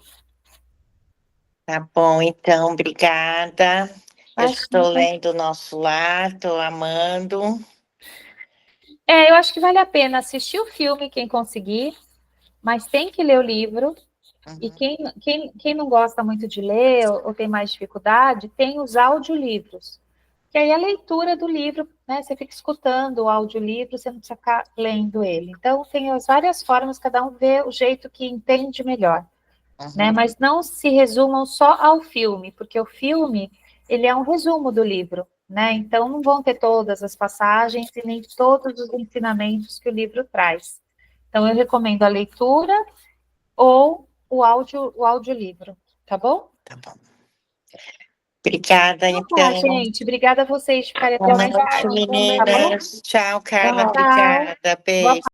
Tá bom, então, obrigada. Eu Imagina. estou lendo o Nosso Lar, estou amando. Eu acho que vale a pena assistir o filme, quem conseguir, mas tem que ler o livro. E quem não gosta muito de ler ou tem mais dificuldade, tem os audiolivros. Que aí a leitura do livro, né? Você fica escutando o audiolivro, você não precisa ficar lendo ele. Então, tem as várias formas, cada um vê o jeito que entende melhor. Né? Mas não se resumam só ao filme, porque o filme, ele é um resumo do livro, né? Então, não vão ter todas as passagens e nem todos os ensinamentos que o livro traz. Então, eu recomendo a leitura ou o audiolivro, tá bom? Tá bom. Obrigada, Então, tá, então. gente. Obrigada a vocês de ficarem até Boa mais noite, tarde, tá bom? meninas. Tchau, Carla. Tchau. Obrigada. Beijo.